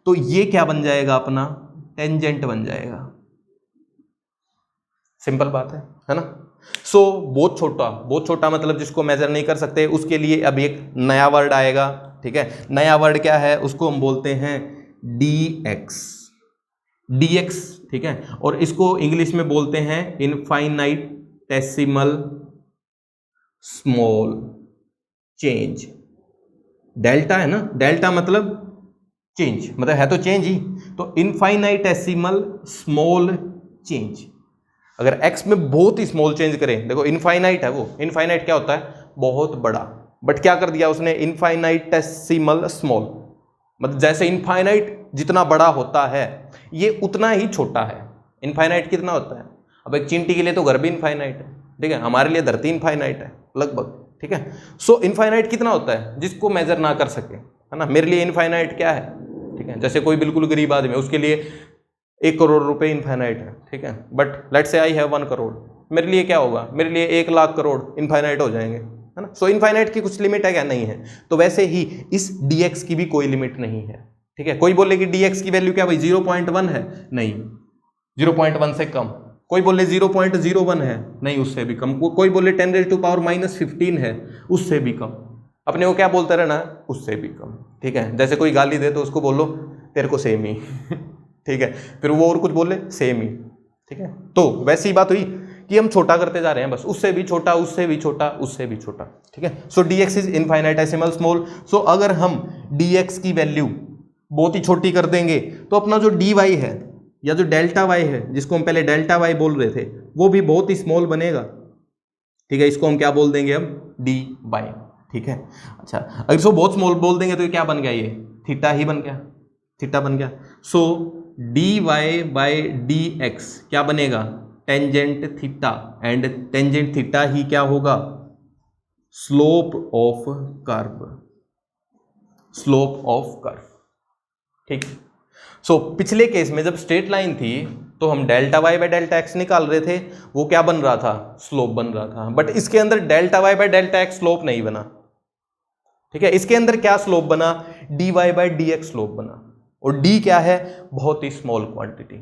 तो ये क्या बन जाएगा? अपना टेंजेंट बन जाएगा। सिंपल बात है ना। सो बहुत छोटा मतलब जिसको मेजर नहीं कर सकते, उसके लिए अब एक नया वर्ड आएगा, ठीक है। नया वर्ड क्या है? उसको हम बोलते हैं dx, ठीक है। और इसको इंग्लिश में बोलते हैं इनफाइनाइटेसिमल स्मॉल चेंज। डेल्टा है ना, डेल्टा मतलब चेंज, मतलब है तो चेंज ही, तो इनफाइनाइटेसिमल स्मॉल चेंज। अगर x में बहुत ही स्मॉल चेंज करें, देखो इनफाइनाइट है वो, इनफाइनाइट क्या होता है? बहुत बड़ा, बट क्या कर दिया उसने? इनफाइनाइटेसिमल स्मॉल, मतलब जैसे इनफाइनाइट जितना बड़ा होता है ये उतना ही छोटा है। इनफाइनाइट कितना होता है? अब एक चींटी के लिए तो घर भी इनफाइनाइट है, ठीक है, हमारे लिए धरती इनफाइनाइट है लगभग, ठीक है। सो इनफाइनाइट कितना होता है जिसको मेजर ना कर सके, है ना। मेरे लिए इनफाइनाइट क्या है, ठीक है, जैसे कोई बिल्कुल गरीब आदमी है उसके लिए 1 करोड़ रुपए इनफाइनाइट है, ठीक है, but let's say I have 1 crore, मेरे लिए क्या होगा, मेरे लिए 1 लाख करोड़ इनफाइनाइट हो जाएंगे, है ना। सो इनफाइनाइट की कुछ लिमिट है क्या, नहीं है। तो वैसे ही इस dx की भी कोई लिमिट नहीं है, ठीक है। कोई बोले कि dx की वैल्यू क्या भाई 0.1 है, नहीं, 0.1 से कम। कोई बोले 0.01 है, नहीं, उससे भी कम। कोई बोले 10⁻⁻15 है, उससे भी कम। अपने को क्या बोलते रहना, उससे भी कम, ठीक है। जैसे कोई गाली दे तो उसको बोलो तेरे को सेम ही ठीक है, फिर वो और कुछ बोले सेम ही, ठीक है। तो वैसी ही बात हुई कि हम छोटा करते जा रहे हैं, बस उससे भी छोटा, उससे भी छोटा, उससे भी छोटा, ठीक है। सो dx इज इनफाइनाइटेसिमल स्मॉल। सो अगर हम dx की वैल्यू बहुत ही छोटी कर देंगे तो अपना जो dy है या जो डेल्टा y है, जिसको हम पहले डेल्टा y बोल रहे थे, वो भी बहुत ही स्मॉल बनेगा, ठीक है। इसको हम क्या बोल देंगे अब, dy, ठीक है। अच्छा, अगर इसको बहुत स्मॉल बोल देंगे तो ये क्या बन गया, ये थीटा ही बन गया, थीटा बन गया। सो dy/dx क्या बनेगा, tangent theta, and tangent theta ही क्या होगा, slope of curve, slope of curve, ठीक। सो पिछले केस में जब स्ट्रेट लाइन थी तो हम Δy/Δx निकाल रहे थे, वो क्या बन रहा था, स्लोप बन रहा था। बट इसके अंदर Δy/Δx स्लोप नहीं बना, ठीक है। इसके अंदर क्या स्लोप बना, dy/dx स्लोप बना, और d क्या है, बहुत ही स्मॉल क्वांटिटी,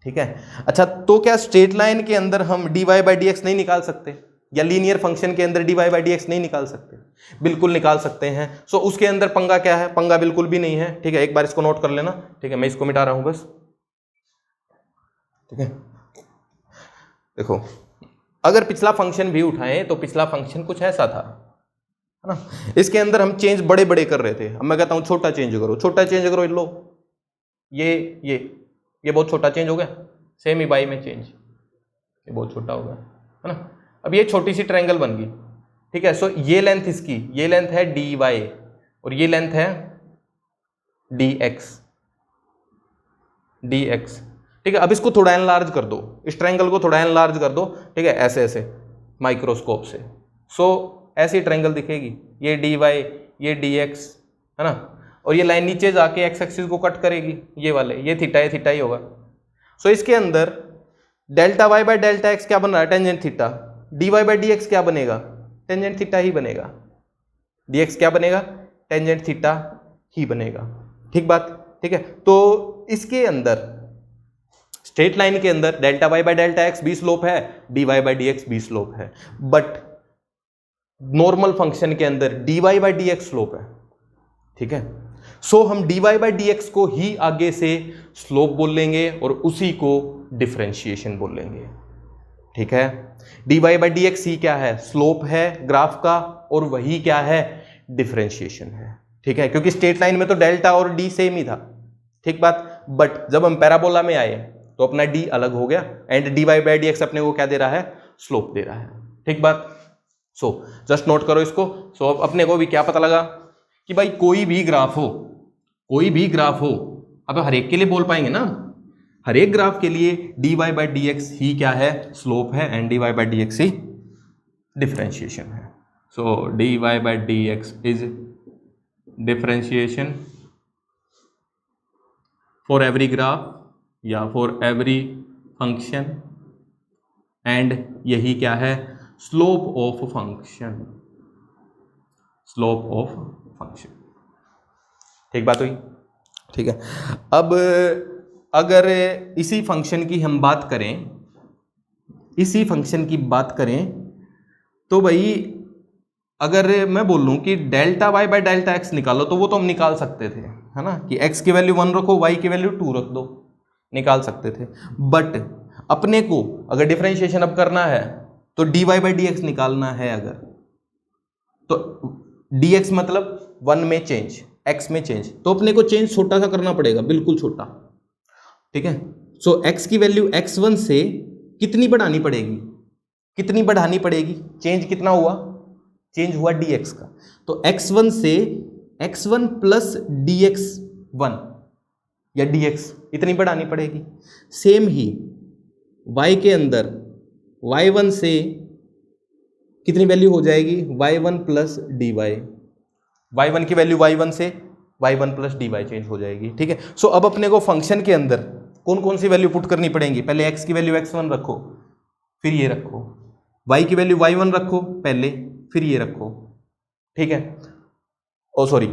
ठीक है। अच्छा, तो क्या स्ट्रेट लाइन के अंदर हम dy/dx नहीं निकाल सकते, या लीनियर फंक्शन के अंदर dy/dx नहीं निकाल सकते, बिल्कुल निकाल सकते हैं। सो उसके अंदर पंगा क्या है, पंगा बिल्कुल भी नहीं है, ठीक है। एक बार इसको नोट कर लेना, ठीक है, मैं इसको मिटा रहा हूं बस, ठीक है। देखो, अगर पिछला फंक्शन भी उठाएं तो पिछला फंक्शन कुछ ऐसा था, है ना। इसके अंदर हम चेंज बड़े बड़े कर रहे थे, अब मैं कहता हूं छोटा चेंज करो, छोटा चेंज करो, लो ये बहुत छोटा चेंज हो गया, सेम ही बाई में चेंज, ये बहुत छोटा हो गया, है ना। अब ये छोटी सी ट्रायंगल बन गई, ठीक है। सो ये लेंथ इसकी, ये लेंथ है dy और ये लेंथ है dx, ठीक है। अब इसको थोड़ा एनलार्ज कर दो, इस ट्रायंगल को थोड़ा एनलार्ज कर दो, ठीक है, ऐसे ऐसे माइक्रोस्कोप से। सो ऐसी ट्रायंगल दिखेगी, ये dy, ये dx, है ना, और ये लाइन नीचे जाके एक्स एक्सिस को कट करेगी, ये वाले, ये थीटा ही होगा। सो इसके अंदर Δy/Δx क्या बन रहा है, टेंजेंट थीटा, dy/dx क्या बनेगा, टेंजेंट थीटा ही बनेगा, dx क्या बनेगा, टेंजेंट थीटा ही बनेगा, ठीक बात, ठीक है। तो इसके अंदर स्ट्रेट लाइन के अंदर Δy/Δx भी स्लोप है, dy/dx भी स्लोप है, बट नॉर्मल फंक्शन के अंदर dy/dx स्लोप है, ठीक है। सो हम dy/dx को ही आगे से स्लोप बोल लेंगे और उसी को डिफरेंशिएशन बोल लेंगे, ठीक है। dy/dx ही क्या है, स्लोप है ग्राफ का, और वही क्या है, डिफरेंशिएशन है, ठीक है। क्योंकि स्ट्रेट लाइन में तो डेल्टा और d सेम ही था, ठीक बात, बट जब हम पैराबोला में आए तो अपना d अलग हो गया, एंड dy/dx अपने को क्या दे रहा है, स्लोप दे रहा है, ठीक बात। सो जस्ट नोट करो इसको। सो अब अपने को भी क्या पता लगा कि भाई कोई भी ग्राफ हो, अब हर एक के लिए बोल पाएंगे ना, हर एक ग्राफ के लिए dy/dx ही क्या है, स्लोप है, एंड dy/dx ही डिफरेंशिएशन है। सो dy/dx is differentiation for every graph या फॉर एवरी फंक्शन, एंड यही क्या है, slope of function, slope of function, ठीक बात हुई, ठीक है। अब अगर इसी फंक्शन की हम बात करें, इसी फंक्शन की बात करें तो भाई अगर मैं बोल लूं कि Δy/Δx निकालो, तो वो तो हम निकाल सकते थे, है ना, कि x की वैल्यू 1 रखो, y की वैल्यू 2 रख दो, निकाल सकते थे। बट अपने को अगर डिफरेंशिएशन अब करना है तो dy/dx निकालना है, अगर तो dx मतलब 1 में चेंज, x में चेंज, तो अपने को चेंज छोटा सा करना पड़ेगा, बिल्कुल छोटा, ठीक है। सो x की वैल्यू x1 से कितनी बढ़ानी पड़ेगी, चेंज कितना हुआ, चेंज हुआ dx का, तो x1 से x1 प्लस dx1 या dx इतनी बढ़ानी पड़ेगी। सेम ही y के अंदर y1 से कितनी वैल्यू हो जाएगी, y1 प्लस dy, y1 की वैल्यू y1 से y1 प्लस dy चेंज हो जाएगी। ठीक है, सो अब अपने को फंक्शन के अंदर कौन कौन सी वैल्यू पुट करनी पड़ेंगी, पहले x की वैल्यू x1 रखो, फिर ये रखो, y की वैल्यू y1 रखो पहले, फिर ये रखो। ठीक है, ओ सॉरी,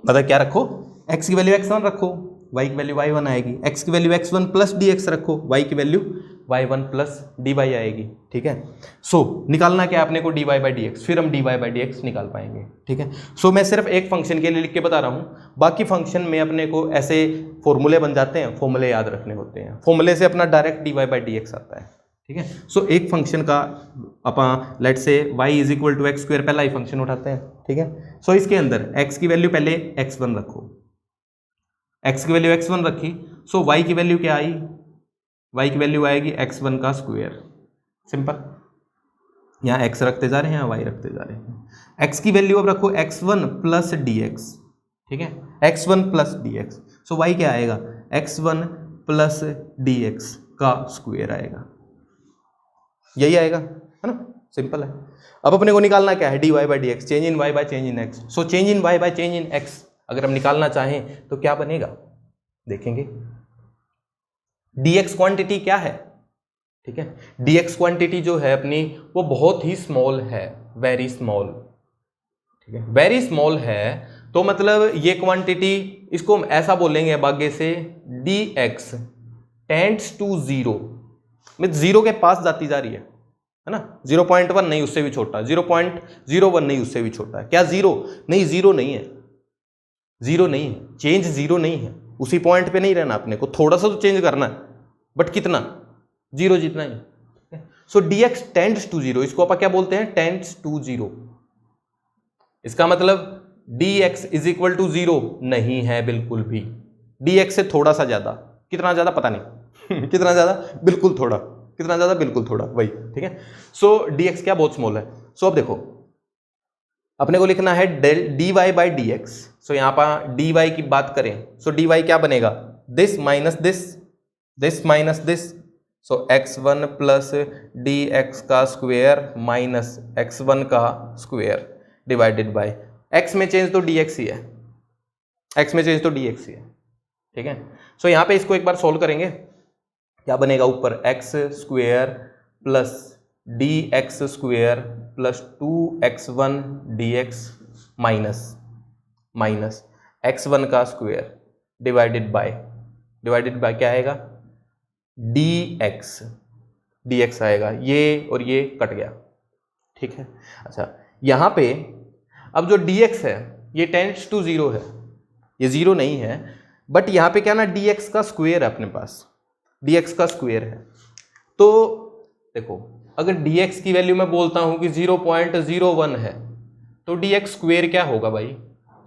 मतलब क्या रखो, x की वैल्यू x1 रखो, y की वैल्यू y1 आएगी, x की वैल्यू x1 प्लस dx रखो, y की वैल्यू y1 प्लस dy आएगी। ठीक है, सो निकालना क्या आपने को dy बाई dx, फिर हम dy बाई dx निकाल पाएंगे। ठीक है, सो मैं सिर्फ एक फंक्शन के लिए लिख के बता रहा हूँ, बाकी फंक्शन में अपने को ऐसे फॉर्मूले बन जाते हैं, फॉर्मूले याद रखने होते हैं, फॉर्मूले से अपना डायरेक्ट dy बाई dx आता है। ठीक है, सो एक फंक्शन का अपन let say y is equal to x square पहला ही फंक्शन उठाते हैं। ठीक है, सो इसके अंदर x की वैल्यू पहले x1 रखो, x की वैल्यू x1 रखी, सो y की वैल्यू क्या आई, y की वैल्यू आएगी x1 का स्क्वायर, सिंपल, यहाँ x रखते जा रहे हैं, यहाँ y रखते जा रहे हैं। x की वैल्यू अब रखो x1 प्लस dx, ठीक है, x1 प्लस dx, सो y क्या आएगा, x1 प्लस dx का स्क्वायर आएगा, यही आएगा, है ना, सिंपल है। अब अपने को निकालना क्या है, dy by dx, change in y by change in x, so change in y by change in x अगर हम निकालना चाहें तो क्या बनेगा, देखेंगे। dx क्वांटिटी क्या है, ठीक है, dx क्वांटिटी जो है अपनी वो बहुत ही स्मॉल है, वेरी स्मॉल। ठीक है, वेरी स्मॉल है, तो मतलब ये क्वांटिटी, इसको हम ऐसा बोलेंगे भाग्य से, dx टेंड्स टू जीरो, में जीरो के पास जाती जा रही है ना, 0.1 नहीं उससे भी छोटा, 0.01 नहीं उससे भी छोटा है, क्या जीरो नहीं, जीरो नहीं है, जीरो नहीं है, चेंज जीरो नहीं है, उसी पॉइंट पे नहीं रहना अपने को, थोड़ा सा तो चेंज करना है, बट कितना, जीरो जितना ही। सो dx टेंड्स टू जीरो, इसको अपन क्या बोलते हैं, टेंड्स टू जीरो, इसका मतलब dx is equal to zero नहीं है बिल्कुल भी, dx से थोड़ा सा ज्यादा, कितना ज्यादा पता नहीं कितना ज्यादा, बिल्कुल थोड़ा, कितना ज्यादा, बिल्कुल थोड़ा, वही। ठीक है, सो dx क्या बहुत स्मॉल है। सो अब देखो अपने को लिखना है dy बाई dx, सो यहाँ पर dy की बात करें, सो dy क्या बनेगा, this minus this, this minus this, so x1 plus dx का स्क्वायर माइनस x1 का स्क्वायर डिवाइडेड बाय x में चेंज तो dx ही है, x में चेंज तो dx ही है। ठीक है, सो यहाँ पे इसको एक बार सोल्व करेंगे, क्या बनेगा, ऊपर x square plus dx square plus 2x1 dx minus minus x1 का स्क्वायर डिवाइडेड बाय क्या आएगा, dx आएगा, ये और ये कट गया। ठीक है, अच्छा यहाँ पे अब जो dx है ये टेंड्स टू जीरो है, ये जीरो नहीं है, बट यहाँ पे क्या ना dx का स्क्वायर है अपने पास, dx का स्क्वायर है, तो देखो अगर dx की वैल्यू मैं बोलता हूँ कि 0.01 है, तो dx स्क्वायर क्या होगा भाई,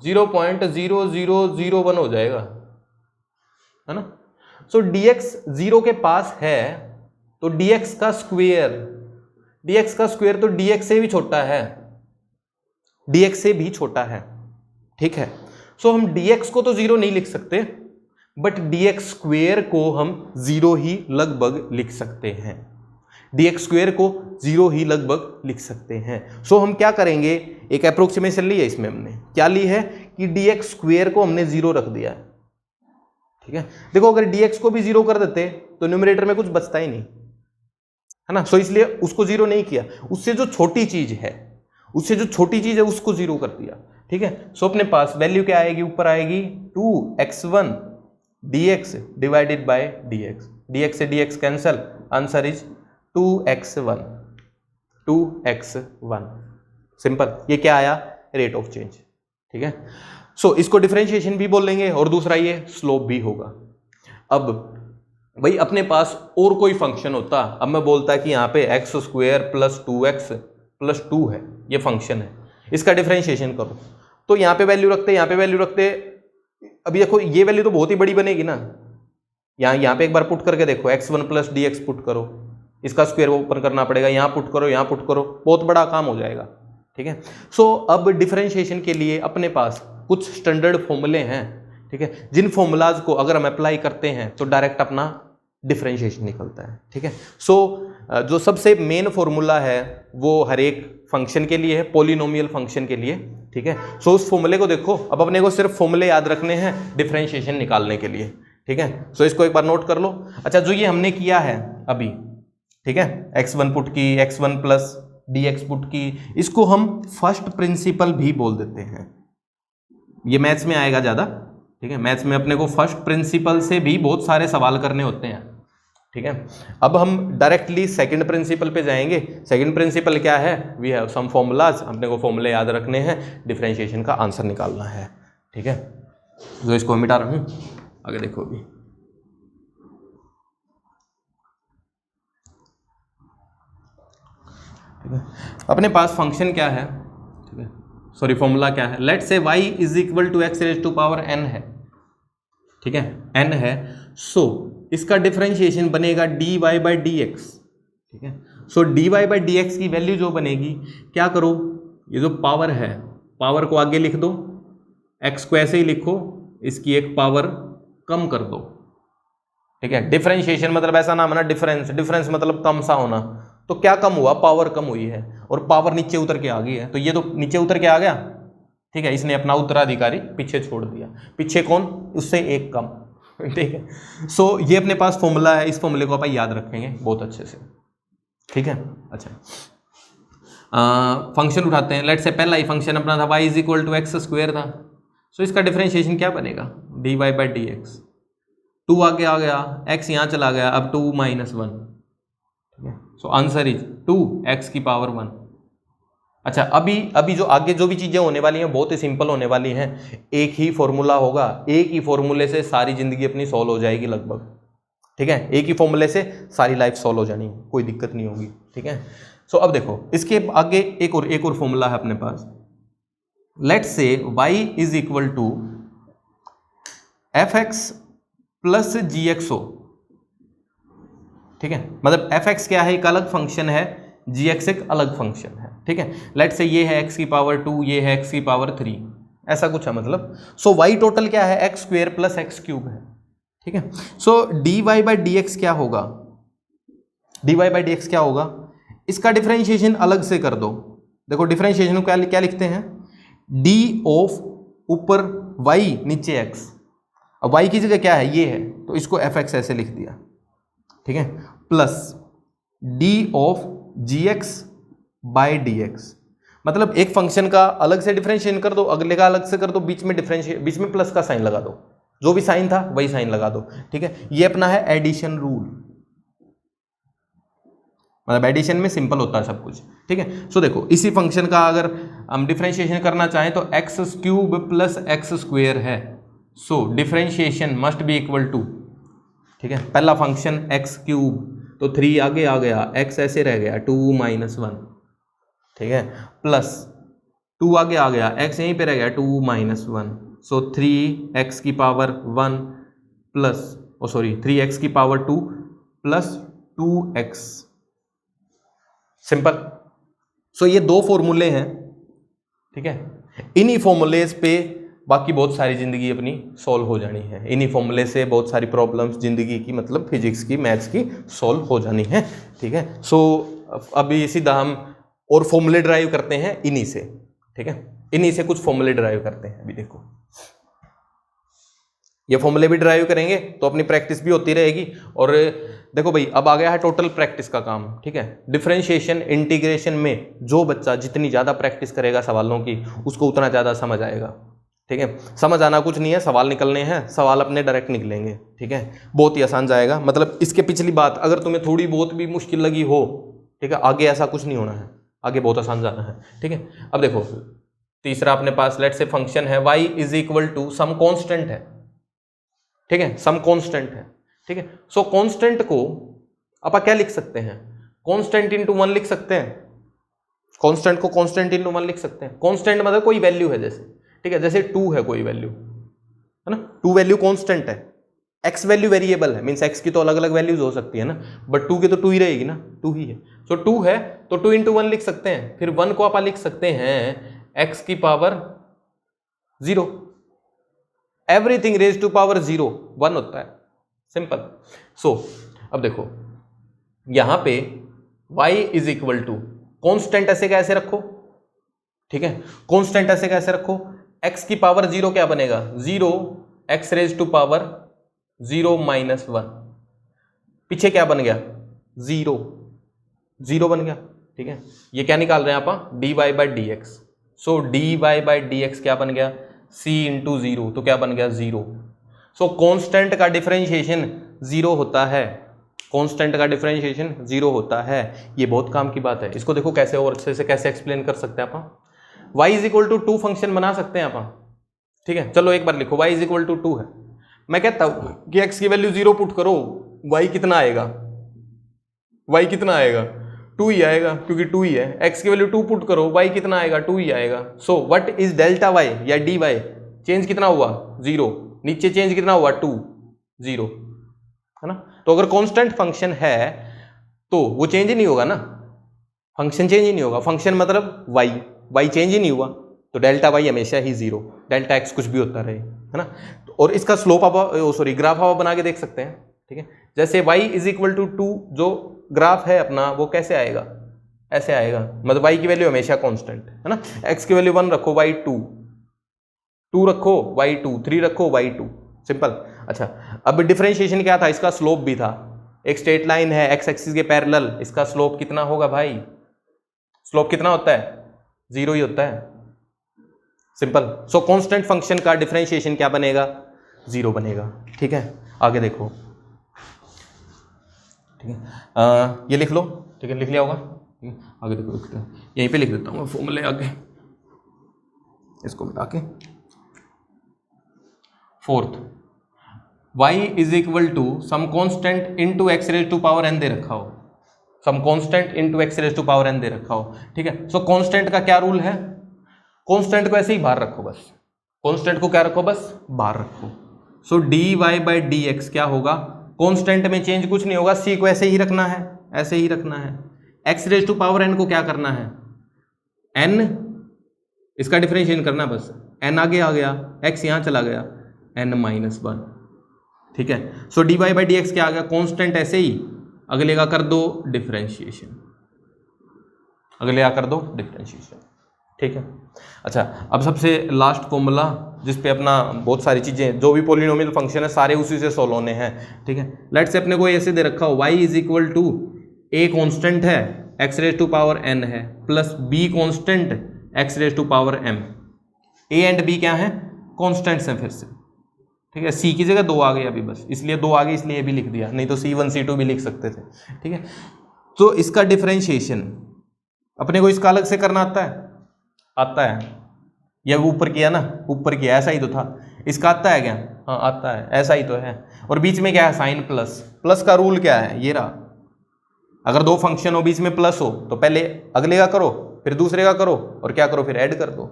0.0001 हो जाएगा, है ना। सो dx जीरो के पास है, तो dx का स्क्वायर तो dx से भी छोटा है, dx से भी छोटा है। ठीक है, सो हम dx को तो जीरो नहीं लिख सकते, बट dx स्क्वायर को हम जीरो ही लगभग लिख सकते हैं, dx स्क्वायर को जीरो ही लगभग लिख सकते हैं। सो हम क्या करेंगे, एक अप्रोक्सीमेशन ली है इसमें, हमने क्या ली है कि dx स्क्वायर को हमने जीरो रख दिया है। ठीक है, देखो अगर dx को भी जीरो कर देते तो न्यूमरेटर में कुछ बचता ही नहीं, है ना, सो इसलिए उसको जीरो नहीं किया, उससे जो छोटी चीज है उसको जीरो कर दिया। ठीक है, सो अपने पास वैल्यू क्या आएगी, ऊपर आएगी 2x1 dx divided by dx से dx cancel, answer is 2x1 simple, ये क्या आया, रेट ऑफ चेंज। ठीक है, सो इसको डिफरेंशिएशन भी बोल लेंगे, और दूसरा ये स्लोप भी होगा। अब भाई अपने पास और कोई फंक्शन होता, अब मैं बोलता कि यहाँ पे x square plus 2x plus 2 है, ये फंक्शन है, इसका डिफरेंशिएशन करो, तो यहाँ पे वैल्यू रखते, यहाँ पे वैल्यू रखते, अभी देखो ये वैल्यू तो बहुत ही बड़ी बनेगी ना, यहाँ पे एक बार पुट करके देखो, x1 प्लस dx पुट करो, इसका स्क्वायर ओपन करना पड़ेगा, यहाँ पुट करो, बहुत बड़ा काम हो जाएगा। ठीक है, सो अब डिफरेंशिएशन के लिए अपने पास कुछ स्टैंडर्ड फॉर्मूले हैं। ठीक है, जिन फॉर्मूलाज को अगर हम अप्लाई करते हैं तो डायरेक्ट अपना डिफरेंशिएशन निकलता है। ठीक है, सो जो सबसे मेन फॉर्मूला है वो हर एक फंक्शन के लिए है, पॉलिनोमियल फंक्शन के लिए। ठीक है, सो उस फॉर्मूले को देखो। अब अपने को सिर्फ फॉर्मूले याद रखने हैं डिफरेंशिएशन निकालने के लिए। ठीक है, सो इसको एक बार नोट कर लो। अच्छा, जो ये हमने किया है अभी, ठीक है, x1 पुट की, x1 प्लस dx पुट की, इसको हम फर्स्ट प्रिंसिपल भी बोल देते हैं। ये मैथ्स में आएगा ज़्यादा। ठीक है, मैथ्स में अपने को फर्स्ट प्रिंसिपल से भी बहुत सारे सवाल करने होते हैं। ठीक है, अब हम डायरेक्टली सेकंड प्रिंसिपल पे जाएंगे। सेकंड प्रिंसिपल क्या है? वी हैव सम फॉर्मूलाज, अपने को फॉर्मूले याद रखने हैं, डिफरेंशिएशन का आंसर निकालना है। ठीक है, तो इसको मिटा रहा हूँ, आगे देखो अभी। ठीक है, अपने पास फंक्शन क्या है? ठीक है, सॉरी फॉर्मूला क्या है? Let say y is equal to x raise to power n है। ठीक है, n है, सो इसका डिफरेंशिएशन बनेगा dy बाई डी एक्स। ठीक है, सो dy बाई डी एक्स की वैल्यू जो बनेगी, क्या करो, ये जो पावर है, पावर को आगे लिख दो, x को ऐसे ही लिखो, इसकी एक पावर कम कर दो। ठीक है, डिफरेंशिएशन मतलब ऐसा नाम है ना डिफरेंस, डिफरेंस मतलब कम सा होना। तो क्या कम हुआ? पावर कम हुई है, और पावर नीचे उतर के आ गई है, तो ये तो नीचे उतर के आ गया। ठीक है, इसने अपना उत्तराधिकारी पीछे छोड़ दिया। पीछे कौन? उससे एक कम। ठीक है, सो ये अपने पास फॉर्मूला है, इस फॉर्मूले को अपन याद रखेंगे बहुत अच्छे से। ठीक है, अच्छा फंक्शन उठाते हैं। लेट से पहला ही फंक्शन अपना था y is equal to x square था, सो इसका डिफरेंशिएशन क्या बनेगा? dy by d x. 2 आगे आ गया, x यहाँ चला गया, अब 2 माइनस 1। ठीक है, सो आंसर इज 2x की पावर 1। अच्छा, अभी जो आगे जो भी चीज़ें होने वाली हैं बहुत ही सिंपल होने वाली हैं। एक ही फॉर्मूला होगा, एक ही फॉर्मूले से सारी जिंदगी अपनी सॉल्व हो जाएगी लगभग। ठीक है, एक ही फॉर्मूले से सारी लाइफ सॉल्व हो जानी है, कोई दिक्कत नहीं होगी। ठीक है, सो अब देखो इसके आगे एक और फॉर्मूला है अपने पास। Let's say y is equal to f x plus g x हो। ठीक है, मतलब एफ एक्स क्या है? एक अलग फंक्शन है, जी एक्स एक अलग फंक्शन है। ठीक है, लेट से ये है x की पावर 2, ये है x की पावर 3, ऐसा कुछ है मतलब। सो y टोटल क्या है? X square plus x cube है। ठीक है, सो dy बाई डी एक्स क्या होगा? dy बाई डी एक्स क्या होगा? इसका डिफरेंशिएशन अलग से कर दो। देखो डिफरेंशिएशन को क्या लिखते हैं? d ऑफ ऊपर y नीचे x। अब y की जगह क्या है? ये है, तो इसको एफ एक्स ऐसे लिख दिया। ठीक है, plus d of g x by d x, मतलब एक फंक्शन का अलग से डिफरेंशिएशन कर दो, अगले का अलग से कर दो, बीच में प्लस का साइन लगा दो, जो भी साइन था वही साइन लगा दो। ठीक है, ये अपना है एडिशन रूल, मतलब एडिशन में सिंपल होता है सब कुछ। ठीक है, सो देखो इसी फंक्शन का अगर हम डिफरेंशिएशन करना चाहें तो x cube plus x square है, so differentiation must be equal to, ठीक है, पहला फंक्शन एक्स क्यूब तो 3 आगे आ गया, x ऐसे रह गया 2 माइनस 1। ठीक है, प्लस 2 आगे आ गया, x यहीं पे रह गया 2 माइनस 1, सो 3x की पावर 1 प्लस 3x की पावर 2 प्लस 2x। सिंपल। सो ये दो फॉर्मूले हैं। ठीक है, इन्हीं फॉर्मूलेज पे बाकी बहुत सारी ज़िंदगी अपनी सॉल्व हो जानी है। इन्हीं फॉर्मूले से बहुत सारी प्रॉब्लम्स ज़िंदगी की, मतलब फिजिक्स की, मैथ्स की सॉल्व हो जानी है। ठीक है, सो अभी सीधा हम और फॉर्मूले ड्राइव करते हैं इन्हीं से। ठीक है, इन्हीं से कुछ फॉर्मूले ड्राइव करते हैं। अभी देखो ये फॉर्मूले भी ड्राइव करेंगे तो अपनी प्रैक्टिस भी होती रहेगी। और देखो भाई, अब आ गया है टोटल प्रैक्टिस का काम। ठीक है, डिफरेंशिएशन इंटीग्रेशन में जो बच्चा जितनी ज़्यादा प्रैक्टिस करेगा सवालों की, उसको उतना ज़्यादा समझ आएगा। ठीक है, समझ आना कुछ नहीं है, सवाल निकलने हैं, सवाल अपने डायरेक्ट निकलेंगे। ठीक है, बहुत ही आसान जाएगा। मतलब इसके पिछली बात अगर तुम्हें थोड़ी बहुत भी मुश्किल लगी हो, ठीक है, आगे ऐसा कुछ नहीं होना है, आगे बहुत आसान जाना है। ठीक है, अब देखो तीसरा अपने पास लेट से फंक्शन है y is equal to some constant है। ठीक है, सम कॉन्स्टेंट है। ठीक है, सो कॉन्स्टेंट को आप क्या लिख सकते हैं? कॉन्स्टेंट इंटू 1 लिख सकते हैं। कॉन्स्टेंट को कॉन्स्टेंट इंटू 1 लिख सकते हैं। कॉन्स्टेंट मतलब कोई वैल्यू है, जैसे, ठीक है, जैसे 2 है कोई वैल्यू, है ना, 2 वैल्यू कांस्टेंट है, x वैल्यू वेरिएबल है, मींस x की तो अलग अलग वैल्यूज हो सकती है ना, बट 2 की तो 2 ही रहेगी ना, 2 ही है। सो 2 है तो 2 इंटू 1 लिख सकते हैं। फिर 1 को आप लिख सकते हैं x की power 0, everything raise to power 0 1 होता है, सिंपल। सो अब देखो यहां पे y is equal to constant ऐसे का ऐसे रखो, ठीक है, कॉन्स्टेंट ऐसे का ऐसे रखो, x की पावर 0 क्या बनेगा 0, x raise to power 0 minus 1, पीछे क्या बन गया 0 0 बन गया, ठीक है। ये क्या निकाल रहे हैं आप dy by d x, so dy by d x क्या बन गया c इंटू 0, तो क्या बन गया 0। सो कॉन्स्टेंट का डिफरेंशिएशन 0 होता है, कॉन्स्टेंट का डिफरेंशिएशन 0 होता है। ये बहुत काम की बात है, इसको देखो कैसे और अच्छे से कैसे एक्सप्लेन कर सकते हैं आप। y is equal to 2 function बना सकते हैं आप, ठीक है। चलो एक बार लिखो y इज इक्वल टू 2 है, मैं कहता हूं कि x की वैल्यू 0 पुट करो, y कितना आएगा, y कितना आएगा 2 ही आएगा, क्योंकि 2 ही है। x की वैल्यू 2 पुट करो, y कितना आएगा 2 ही आएगा। So what is delta y या dy, चेंज कितना हुआ 0, नीचे चेंज कितना हुआ 2 0, है ना। तो अगर कांस्टेंट फंक्शन है तो वो चेंज ही नहीं होगा ना, फंक्शन चेंज ही नहीं होगा, फंक्शन मतलब y चेंज ही नहीं हुआ, तो डेल्टा y हमेशा ही 0, डेल्टा x कुछ भी होता रहे, है ना। और इसका स्लोप आप ग्राफ आप बना के देख सकते हैं, ठीक है। जैसे y इज इक्वल टू 2 जो ग्राफ है अपना वो कैसे आएगा, ऐसे आएगा, मतलब y की वैल्यू हमेशा कांस्टेंट है ना, x की वैल्यू 1 रखो y 2 रखो y 2, 3 रखो y 2, सिंपल। अच्छा अब डिफरेंशिएशन क्या था, इसका स्लोप भी था, एक स्ट्रेट लाइन है x एक्सिस के पैरेलल, इसका स्लोप कितना होगा भाई, स्लोप कितना होता है 0 ही होता है, सिंपल। सो कांस्टेंट फंक्शन का डिफरेंशिएशन क्या बनेगा 0 बनेगा, ठीक है। आगे देखो, ठीक है, ये लिख लो, ठीक है, लिख लिया होगा, ठीक है। आगे देखो, यहीं पे लिख देता हूँ फॉर्मूले आगे, इसको मिटा के। Fourth, y is equal to some constant into x raise to power n दे रखा हो, some constant into x raise to power n दे रखा हो, ठीक है। सो कॉन्स्टेंट का क्या रूल है, कॉन्स्टेंट को ऐसे ही बाहर रखो बस, कॉन्स्टेंट को क्या रखो बस बाहर रखो। सो dy बाई डी एक्स क्या होगा, कॉन्स्टेंट में चेंज कुछ नहीं होगा, c को ऐसे ही रखना है, ऐसे ही रखना है। x raise to power n को क्या करना है n, इसका डिफरेंशिएशन करना है बस, n आगे आ गया, x यहां चला गया n माइनस 1, ठीक है। सो dy बाई डी एक्स क्या आ गया, कॉन्स्टेंट ऐसे ही, अगले का कर दो डिफरेंशिएशन, अगले का कर दो डिफरेंशिएशन, ठीक है। अच्छा अब सबसे लास्ट फॉर्मूला जिसपे अपना बहुत सारी चीज़ें, जो भी पॉलिनोमियल फंक्शन है सारे उसी से सोल्व होने हैं, ठीक है। लेट्स से अपने को ऐसे दे रखा हो y is equal to a constant है x raise to power n है, plus b constant x raise to power m, a and b क्या है कॉन्स्टेंट्स हैं फिर से, ठीक है। c की जगह 2 आ गई अभी बस, इसलिए 2 आ गई इसलिए भी लिख दिया, नहीं तो c1 c2 भी लिख सकते थे, ठीक है। तो इसका डिफरेंशिएशन अपने को इसका अलग से करना आता है, या ऊपर किया ना, ऊपर किया, ऐसा ही तो था, इसका आता है क्या, हाँ आता है, ऐसा ही तो है। और बीच में क्या है साइन प्लस, प्लस का रूल क्या है ये रहा, अगर 2 फंक्शन हो बीच में प्लस हो तो पहले अगले का करो फिर दूसरे का करो और क्या करो फिर ऐड कर दो,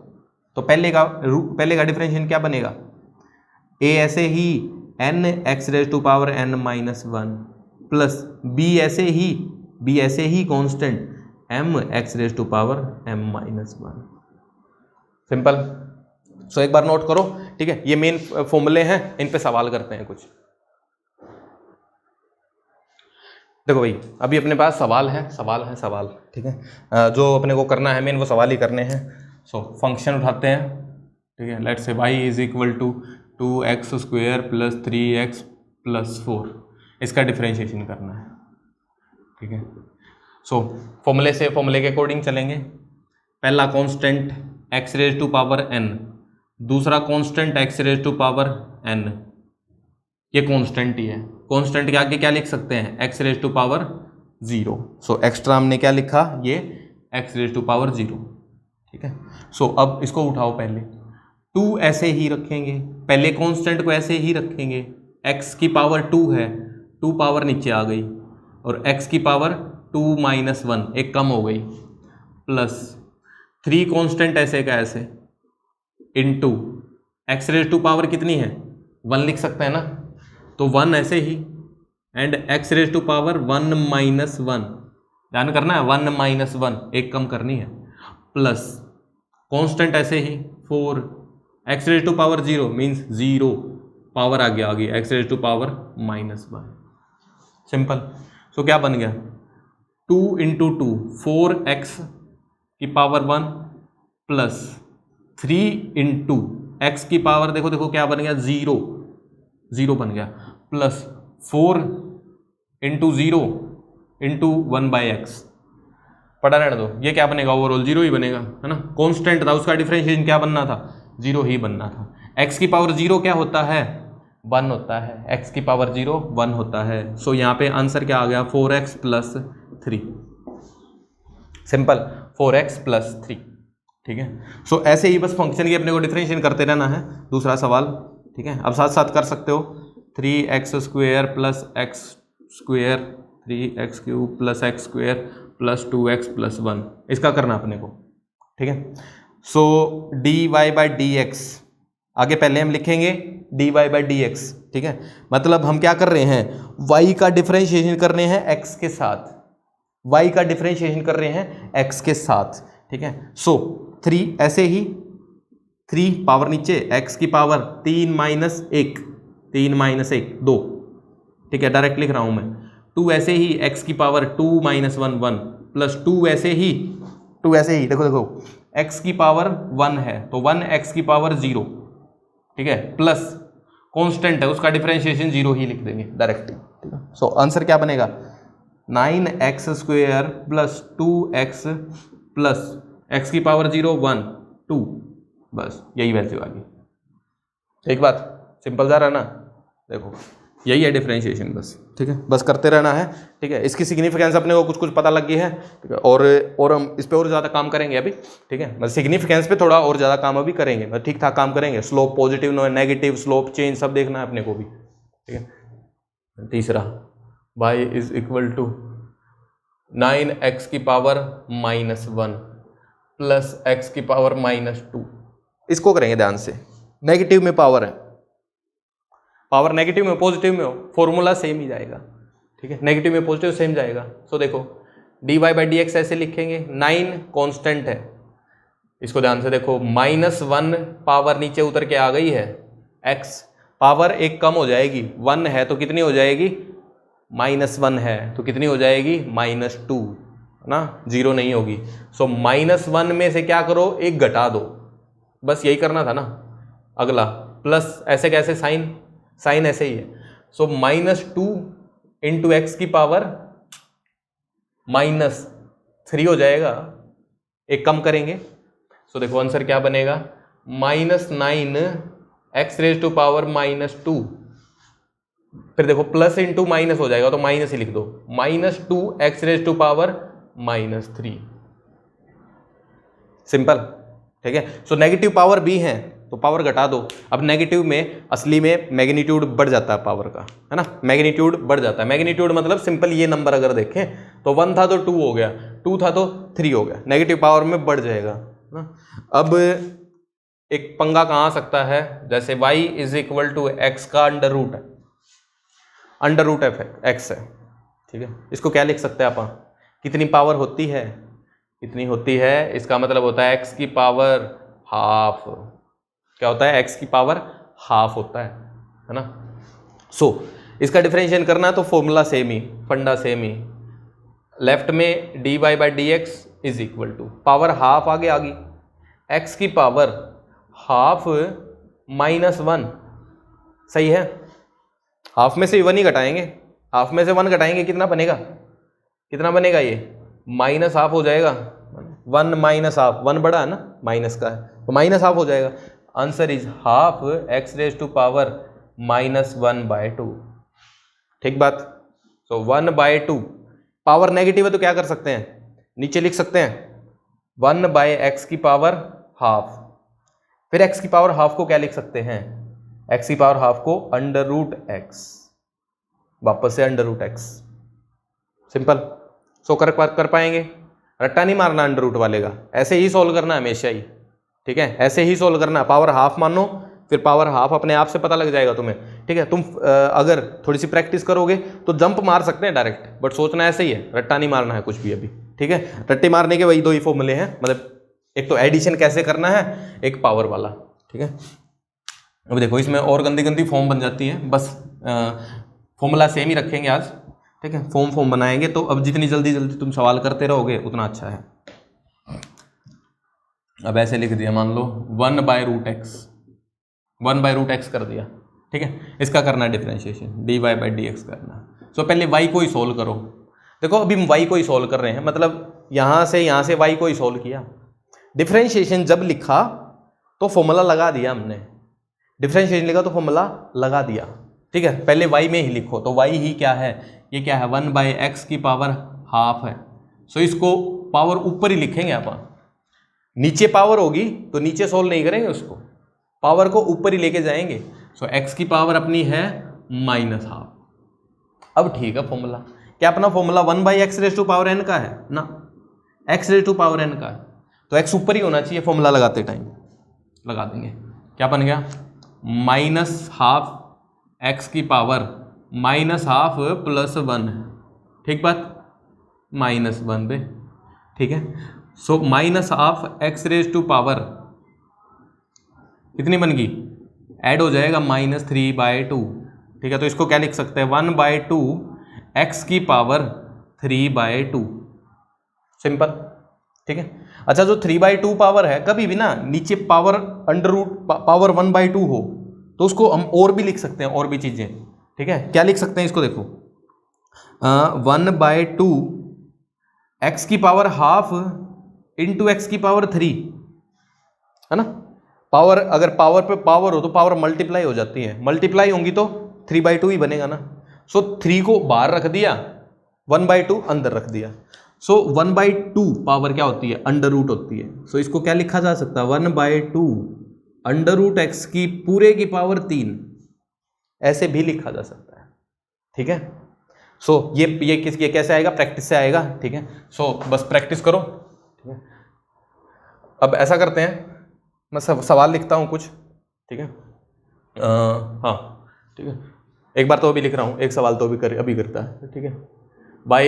तो पहले का डिफरेंशिएशन क्या बनेगा, a ऐसे ही n x raise to power n minus 1 plus b ऐसे ही constant m x raise to power m minus 1, simple. So एक बार नोट करो, ठीक है, ये मेन फॉर्मूले हैं, इन पे सवाल करते हैं कुछ। देखो भाई अभी अपने पास सवाल है, ठीक है, जो अपने को करना है मेन वो सवाल ही करने हैं। सो फंक्शन उठाते हैं, ठीक है। Let's say y is equal to 2x square plus 3x plus 4, इसका डिफरेंशिएशन करना है, ठीक है। सो फॉर्मूले के अकॉर्डिंग चलेंगे, पहला constant x raise to power n, दूसरा constant x raise to power n, ये कांस्टेंट ही है, कांस्टेंट के आगे क्या लिख सकते हैं x raise to power 0, so extra हमने क्या लिखा ये x रेज टू पावर 0, ठीक है। सो अब इसको उठाओ, पहले 2 ऐसे ही रखेंगे, पहले कांस्टेंट को ऐसे ही रखेंगे, x की पावर 2 है, 2 पावर नीचे आ गई, और x की पावर 2 माइनस 1 एक कम हो गई, प्लस 3 कांस्टेंट ऐसे का ऐसे into x raise to power कितनी है 1 लिख सकते हैं ना, तो 1 ऐसे ही and x raise to power 1 minus 1, ध्यान करना है 1 माइनस 1 एक कम करनी है, प्लस कांस्टेंट ऐसे ही 4 x raise to power 0 means 0 power आगे आ गई x raise to power minus 1, simple. So क्या बन गया 2 इंटू 2 4x की पावर 1 प्लस 3 इंटू एक्स की पावर देखो देखो क्या बन गया 0 बन गया प्लस 4 इंटू 0 इंटू 1/x। पढ़ा रहने दो, ये क्या बनेगा ओवरऑल 0 ही बनेगा, है ना। कांस्टेंट था उसका डिफरेंशिएशन क्या बनना था 0 ही बनना था। x की पावर 0 क्या होता है 1 होता है, x की पावर 0 1 होता है। सो यहाँ पे आंसर क्या आ गया 4x plus 3। Simple 4x plus 3, ठीक है। सो ऐसे ही बस फंक्शन की अपने को डिफरेंशिएशन करते रहना है। दूसरा सवाल, ठीक है, अब साथ साथ कर सकते हो 3x square plus x square 3x cube plus x square plus 2x plus 1, इसका करना अपने को, ठीक है। सो dy/dx आगे पहले हम लिखेंगे dy/dx, ठीक है। मतलब हम क्या कर रहे हैं y का डिफरेंशिएशन कर रहे हैं x के साथ, y का डिफरेंशिएशन कर रहे हैं x के साथ, ठीक है। सो 3 ऐसे ही 3 पावर नीचे x की पावर 3 माइनस 1 2, ठीक है, डायरेक्ट लिख रहा हूं मैं। 2 ऐसे ही x की पावर 2 माइनस 1 1 प्लस 2 ऐसे ही देखो देखो x की पावर 1 है तो 1x की पावर 0, ठीक है, प्लस कांस्टेंट है उसका डिफरेंशिएशन 0 ही लिख देंगे डायरेक्ट, ठीक है। सो आंसर क्या बनेगा 9x square plus 2x plus x की पावर 0 1 2, बस यही वैल्यू आ गई। एक बात सिंपल जा रहा ना, देखो यही है डिफरेंशिएशन बस, ठीक है, बस करते रहना है, ठीक है। इसकी सिग्निफिकेंस अपने को कुछ कुछ पता लग गई है, ठीक है, और हम इस पे और ज़्यादा काम करेंगे अभी, ठीक है। बस सिग्निफिकेंस पे थोड़ा और ज़्यादा काम अभी करेंगे, बस ठीक ठाक काम करेंगे। Slope positive negative slope change सब देखना है अपने को भी, ठीक है। तीसरा y is equal to 9x की पावर -1 प्लस x की पावर -2, इसको करेंगे ध्यान से। नेगेटिव में पावर है, पावर नेगेटिव में पॉजिटिव में हो फॉर्मूला सेम ही जाएगा, ठीक है, नेगेटिव में पॉजिटिव सेम जाएगा। सो देखो dy/dx ऐसे लिखेंगे, 9 कांस्टेंट है, इसको ध्यान से देखो, -1 पावर नीचे उतर के आ गई है, x पावर एक कम हो जाएगी, 1 है तो कितनी हो जाएगी -1 है तो कितनी हो जाएगी -2, है ना, 0 नहीं होगी। सो -1 में से क्या करो एक घटा दो, बस यही करना था ना। अगला प्लस ऐसे कैसे साइन ऐसे ही है। सो -2 इंटू एक्स की पावर -3 हो जाएगा, एक कम करेंगे। सो देखो आंसर क्या बनेगा -9x रेज टू पावर -2, फिर देखो प्लस इंटू माइनस हो जाएगा तो माइनस ही लिख दो, -2x raise to power -3, simple, ठीक है। सो नेगेटिव पावर भी है तो पावर घटा दो। अब नेगेटिव में असली में मैग्नीट्यूड बढ़ जाता है पावर का, है ना, मैग्नीट्यूड बढ़ जाता है। मैग्नीट्यूड मतलब सिंपल ये नंबर अगर देखें तो 1 था तो 2 हो गया, 2 था तो 3 हो गया, नेगेटिव पावर में बढ़ जाएगा ना। अब एक पंगा कहाँ आ सकता है, जैसे y is equal to x का अंडर रूट एफ एक्स है, ठीक है। इसको क्या लिख सकते हैं अपन, कितनी पावर होती है, कितनी होती है, इसका मतलब होता है x की पावर हाफ। क्या होता है x की पावर हाफ होता है ना। सो इसका डिफरेंशिएशन करना तो फॉर्मूला सेम ही, फंडा सेम ही। लेफ्ट में dy/dx is equal to power half आगे आ गई, x की पावर हाफ -1, सही है। हाफ में से 1 ही घटाएंगे, हाफ में से 1 घटाएंगे कितना बनेगा ये -हाफ हो जाएगा, 1 -हाफ, 1 बड़ा है ना माइनस का है तो -हाफ हो जाएगा। Answer is half x raise to power -1/2, ठीक बात। सो 1/2 पावर नेगेटिव है तो क्या कर सकते हैं, नीचे लिख सकते हैं 1/x की पावर हाफ, फिर x की पावर हाफ को क्या लिख सकते हैं, x की पावर हाफ को √x, वापस से √x, सिंपल। सो कर पाएंगे, रट्टा नहीं मारना अंडर रूट वाले का, ऐसे ही सॉल्व करना हमेशा ही, ठीक है, ऐसे ही सॉल्व करना। पावर हाफ मानो, फिर पावर हाफ अपने आप से पता लग जाएगा तुम्हें, ठीक है। तुम अगर थोड़ी सी प्रैक्टिस करोगे तो जंप मार सकते हैं डायरेक्ट, बट सोचना ऐसे ही है, रट्टा नहीं मारना है कुछ भी अभी, ठीक है। रट्टे मारने के वही 2 ही फॉर्मूले हैं, मतलब एक तो एडिशन कैसे करना है, एक पावर वाला, ठीक है। अब देखो इसमें और गंदी फॉर्म बन जाती है, बस फॉर्मूला सेम ही रखेंगे आज, ठीक है, फॉर्म बनाएंगे। तो अब जितनी जल्दी तुम सवाल करते रहोगे उतना अच्छा है। अब ऐसे लिख दिया, मान लो 1/√x, 1/√x कर दिया, ठीक है। इसका करना है डिफरेंशिएशन, dy/dx करना। सो पहले y को ही सोल्व करो। देखो अभी हम y को ही सोल्व कर रहे हैं, मतलब यहाँ से y को ही सोल्व किया। डिफरेंशिएशन जब लिखा तो फॉर्मूला लगा दिया हमने, डिफरेंशिएशन लिखा तो फॉर्मूला लगा दिया, ठीक है। पहले y में ही लिखो, तो y ही क्या है, ये क्या है 1/x की पावर हाफ है। सो इसको पावर ऊपर ही लिखेंगे अपन, नीचे पावर होगी तो नीचे सोल्व नहीं करेंगे उसको, पावर को ऊपर ही लेके जाएंगे। सो x की पावर अपनी है -हाफ। अब ठीक है, फॉर्मूला क्या अपना फॉर्मूला 1/x⁴n का है ना, x⁴n का है, तो x ऊपर ही होना चाहिए। फॉर्मूला लगाते टाइम लगा देंगे, क्या बन गया -हाफ x की पावर -हाफ + 1, ठीक बात, -1 बे, ठीक है। सो -हाफ x⁴ कितनी बन गई, ऐड हो जाएगा -3/2, ठीक है। तो इसको क्या लिख सकते हैं 1/2 x की पावर 3/2, सिंपल, ठीक है। अच्छा, जो 3/2 पावर है, कभी भी ना नीचे पावर पावर 1/2 हो तो उसको हम और भी लिख सकते हैं, और भी चीजें, ठीक है। क्या लिख सकते हैं इसको, देखो 1/2 x की पावर हाफ इंटू x की पावर 3, है ना। पावर, अगर पावर पे पावर हो तो पावर मल्टीप्लाई हो जाती है, मल्टीप्लाई होंगी तो 3/2 ही बनेगा ना। सो 3 को बाहर रख दिया, 1/2 अंदर रख दिया। सो 1/2 पावर क्या होती है, अंडर रूट होती है। सो इसको क्या लिखा जा सकता है 1/2 √x की पूरे की पावर 3, ऐसे भी लिखा जा सकता है, ठीक है। सो ये कैसे आएगा, प्रैक्टिस से आएगा, ठीक है। सो बस प्रैक्टिस करो, ठीक है। अब ऐसा करते हैं, मैं सवाल लिखता हूँ कुछ, ठीक है। हाँ, ठीक है, एक बार तो अभी लिख रहा हूँ, एक सवाल तो अभी करता है, ठीक है। y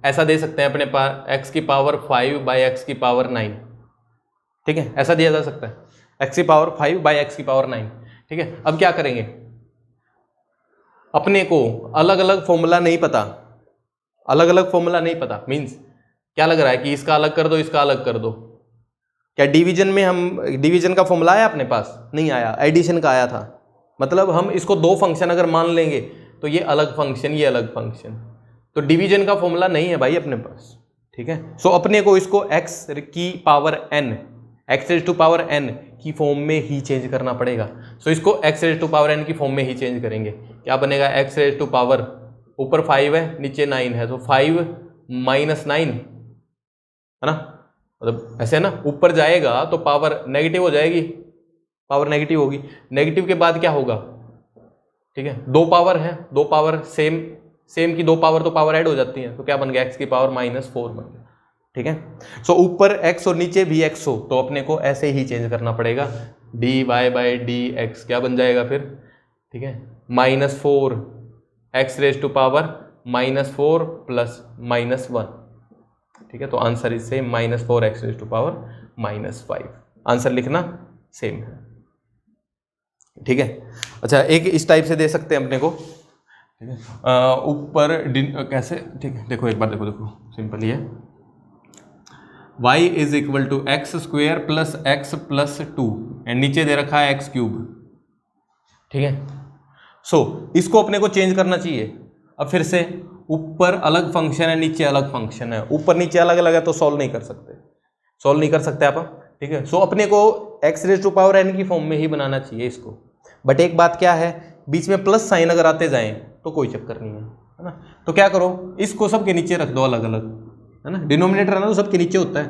= ऐसा दे सकते हैं अपने पास x की पावर 5/x की पावर 9, ठीक है, ऐसा दिया जा सकता है x की पावर 5/x की पावर 9, ठीक है। अब क्या करेंगे, अपने को अलग अलग फॉर्मूला नहीं पता, अलग अलग फॉर्मूला नहीं पता मींस क्या लग रहा है कि इसका अलग कर दो, इसका अलग कर दो। क्या डिवीजन में हम, डिवीजन का फॉर्मूला आया अपने पास, नहीं आया, एडिशन का आया था। मतलब हम इसको दो फंक्शन अगर मान लेंगे तो ये अलग फंक्शन, ये अलग फंक्शन, तो डिवीजन का फॉर्मूला नहीं है भाई अपने पास, ठीक है। सो अपने को इसको x की पावर n, x⁴n की फॉर्म में ही चेंज करना पड़ेगा। सो इसको x⁴n की फॉर्म में ही चेंज करेंगे। क्या बनेगा, x⁴, ऊपर 5 है नीचे 9 है, तो 5 - 9, है ना, मतलब ऐसे है ना, ऊपर जाएगा तो पावर नेगेटिव हो जाएगी, पावर नेगेटिव होगी, नेगेटिव के बाद क्या होगा, ठीक है, दो पावर है, दो पावर सेम की दो पावर तो पावर ऐड हो जाती है, तो क्या बन गया x की पावर -4 बन गया, ठीक है। सो ऊपर x और नीचे भी x हो तो अपने को ऐसे ही चेंज करना पड़ेगा, dy/dx क्या बन जाएगा फिर, ठीक है, -4 x⁴ -4 + -1, ठीक है। तो answer is same, -4 x⁻⁻5, answer लिखना सेम है, ठीक है। अच्छा, एक इस टाइप से दे सकते हैं अपने को, ठीक है, ऊपर कैसे, ठीक है, देखो एक बार देखो सिंपल ही है, y = x² + x + 2 एंड नीचे दे रखा है x³, ठीक है। सो इसको अपने को चेंज करना चाहिए। अब फिर से ऊपर अलग फंक्शन है, नीचे अलग फंक्शन है, ऊपर नीचे अलग अलग है तो सॉल्व नहीं कर सकते आप, ठीक है। सो अपने को x⁴n की फॉर्म में ही बनाना चाहिए इसको। बट एक बात क्या है, बीच में प्लस साइन अगर आते जाएं तो कोई चक्कर नहीं है ना। तो क्या करो, इसको सबके नीचे रख दो अलग अलग, है ना, डिनोमिनेटर है ना तो सबके नीचे होता है,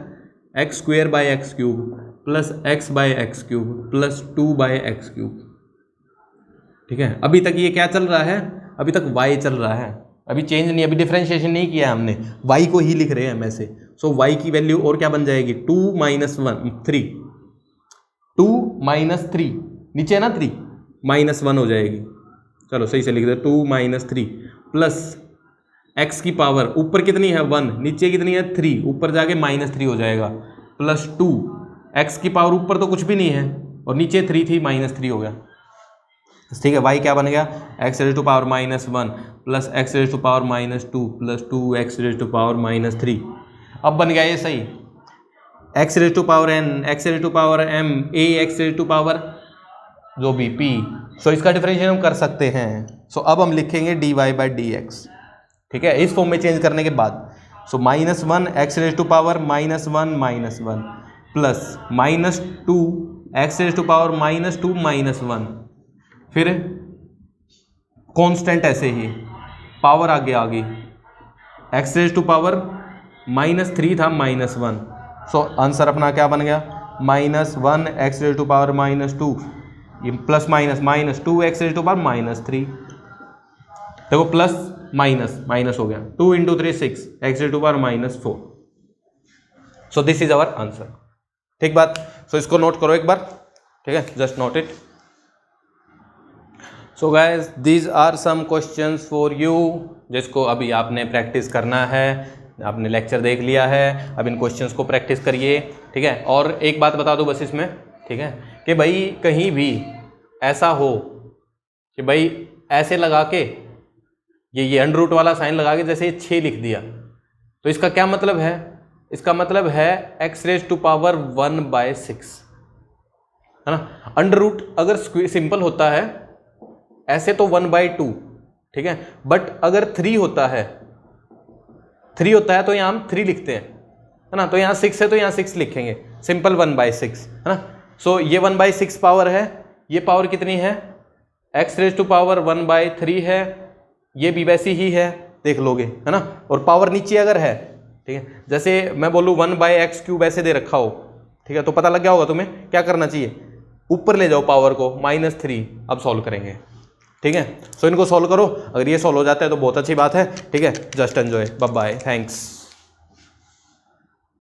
x² + x/x³ + 2/x³, ठीक है। अभी तक ये क्या चल रहा है, अभी तक y चल रहा है, अभी चेंज नहीं, अभी डिफरेंशिएशन नहीं किया हमने, y को ही लिख रहे हैं हम ऐसे। सो y की वैल्यू और क्या बन जाएगी, 2 - 3, 2 - 3, नीचे है ना 3, -1 हो जाएगी, चलो सही से लिख दे, 2 - 3 प्लस x की पावर ऊपर कितनी है 1, नीचे कितनी है 3, ऊपर जाके -3 हो जाएगा, +2 x की पावर ऊपर तो कुछ भी नहीं है और नीचे 3 थी, -3 हो गया, ठीक है, y क्या बन गया, x raise to power -1 plus x raise to power -2 plus 2x raise to power -3। अब बन गया ये सही, x raise to power n, x raise to power m, a x raise to power जो भी p। सो इसका डिफरेंशिएट हम कर सकते हैं। सो अब हम लिखेंगे dy/dx, ठीक है, इस फॉर्म में चेंज करने के बाद। So -1 x raise to power -1 plus -2 x raise to power -2 -1, फिर कांस्टेंट ऐसे ही पावर आगे आ गई, x रेज टू पावर -3 था -1। सो आंसर अपना क्या बन गया, -1 x रेज टू पावर -2 ये plus minus 2 x raise to power -3। देखो प्लस माइनस हो गया, 2 × 3 6 x raise to power -4। So this is our answer. ठीक बात। सो इसको नोट करो एक बार, ठीक है, just note it. So guys these are some questions for you, जिसको अभी आपने प्रैक्टिस करना है। आपने लेक्चर देख लिया है, अब इन क्वेश्चंस को प्रैक्टिस करिए, ठीक है। और एक बात बता दो बस इसमें, ठीक है, कि भाई कहीं भी ऐसा हो कि भाई ऐसे लगा के ये अंडर रूट वाला साइन लगा के जैसे ये 6 लिख दिया, तो इसका क्या मतलब है, इसका मतलब है x रेज टू पावर 1/6, है ना। अंडर रूट अगर सिंपल होता है ऐसे तो 1/2, ठीक है, बट अगर 3 होता है तो यहाँ हम 3 लिखते हैं, है ना, तो यहाँ 6 है तो यहाँ 6 लिखेंगे, सिंपल 1/6, है ना। सो ये 1/6 पावर है, ये पावर कितनी है, x रेज टू पावर 1/3 है, ये भी वैसी ही है, देख लोगे, है ना। और पावर नीचे अगर है, ठीक है, जैसे मैं बोलूँ 1/x³ ऐसे दे रखा हो, ठीक है, तो पता लग गया होगा तुम्हें क्या करना चाहिए, ऊपर ले जाओ पावर को -3। अब सॉल्व करेंगे, ठीक है। सो इनको सॉल्व करो, अगर ये सॉल्व हो जाता है तो बहुत अच्छी बात है, ठीक है। Just enjoy, bye bye, thanks.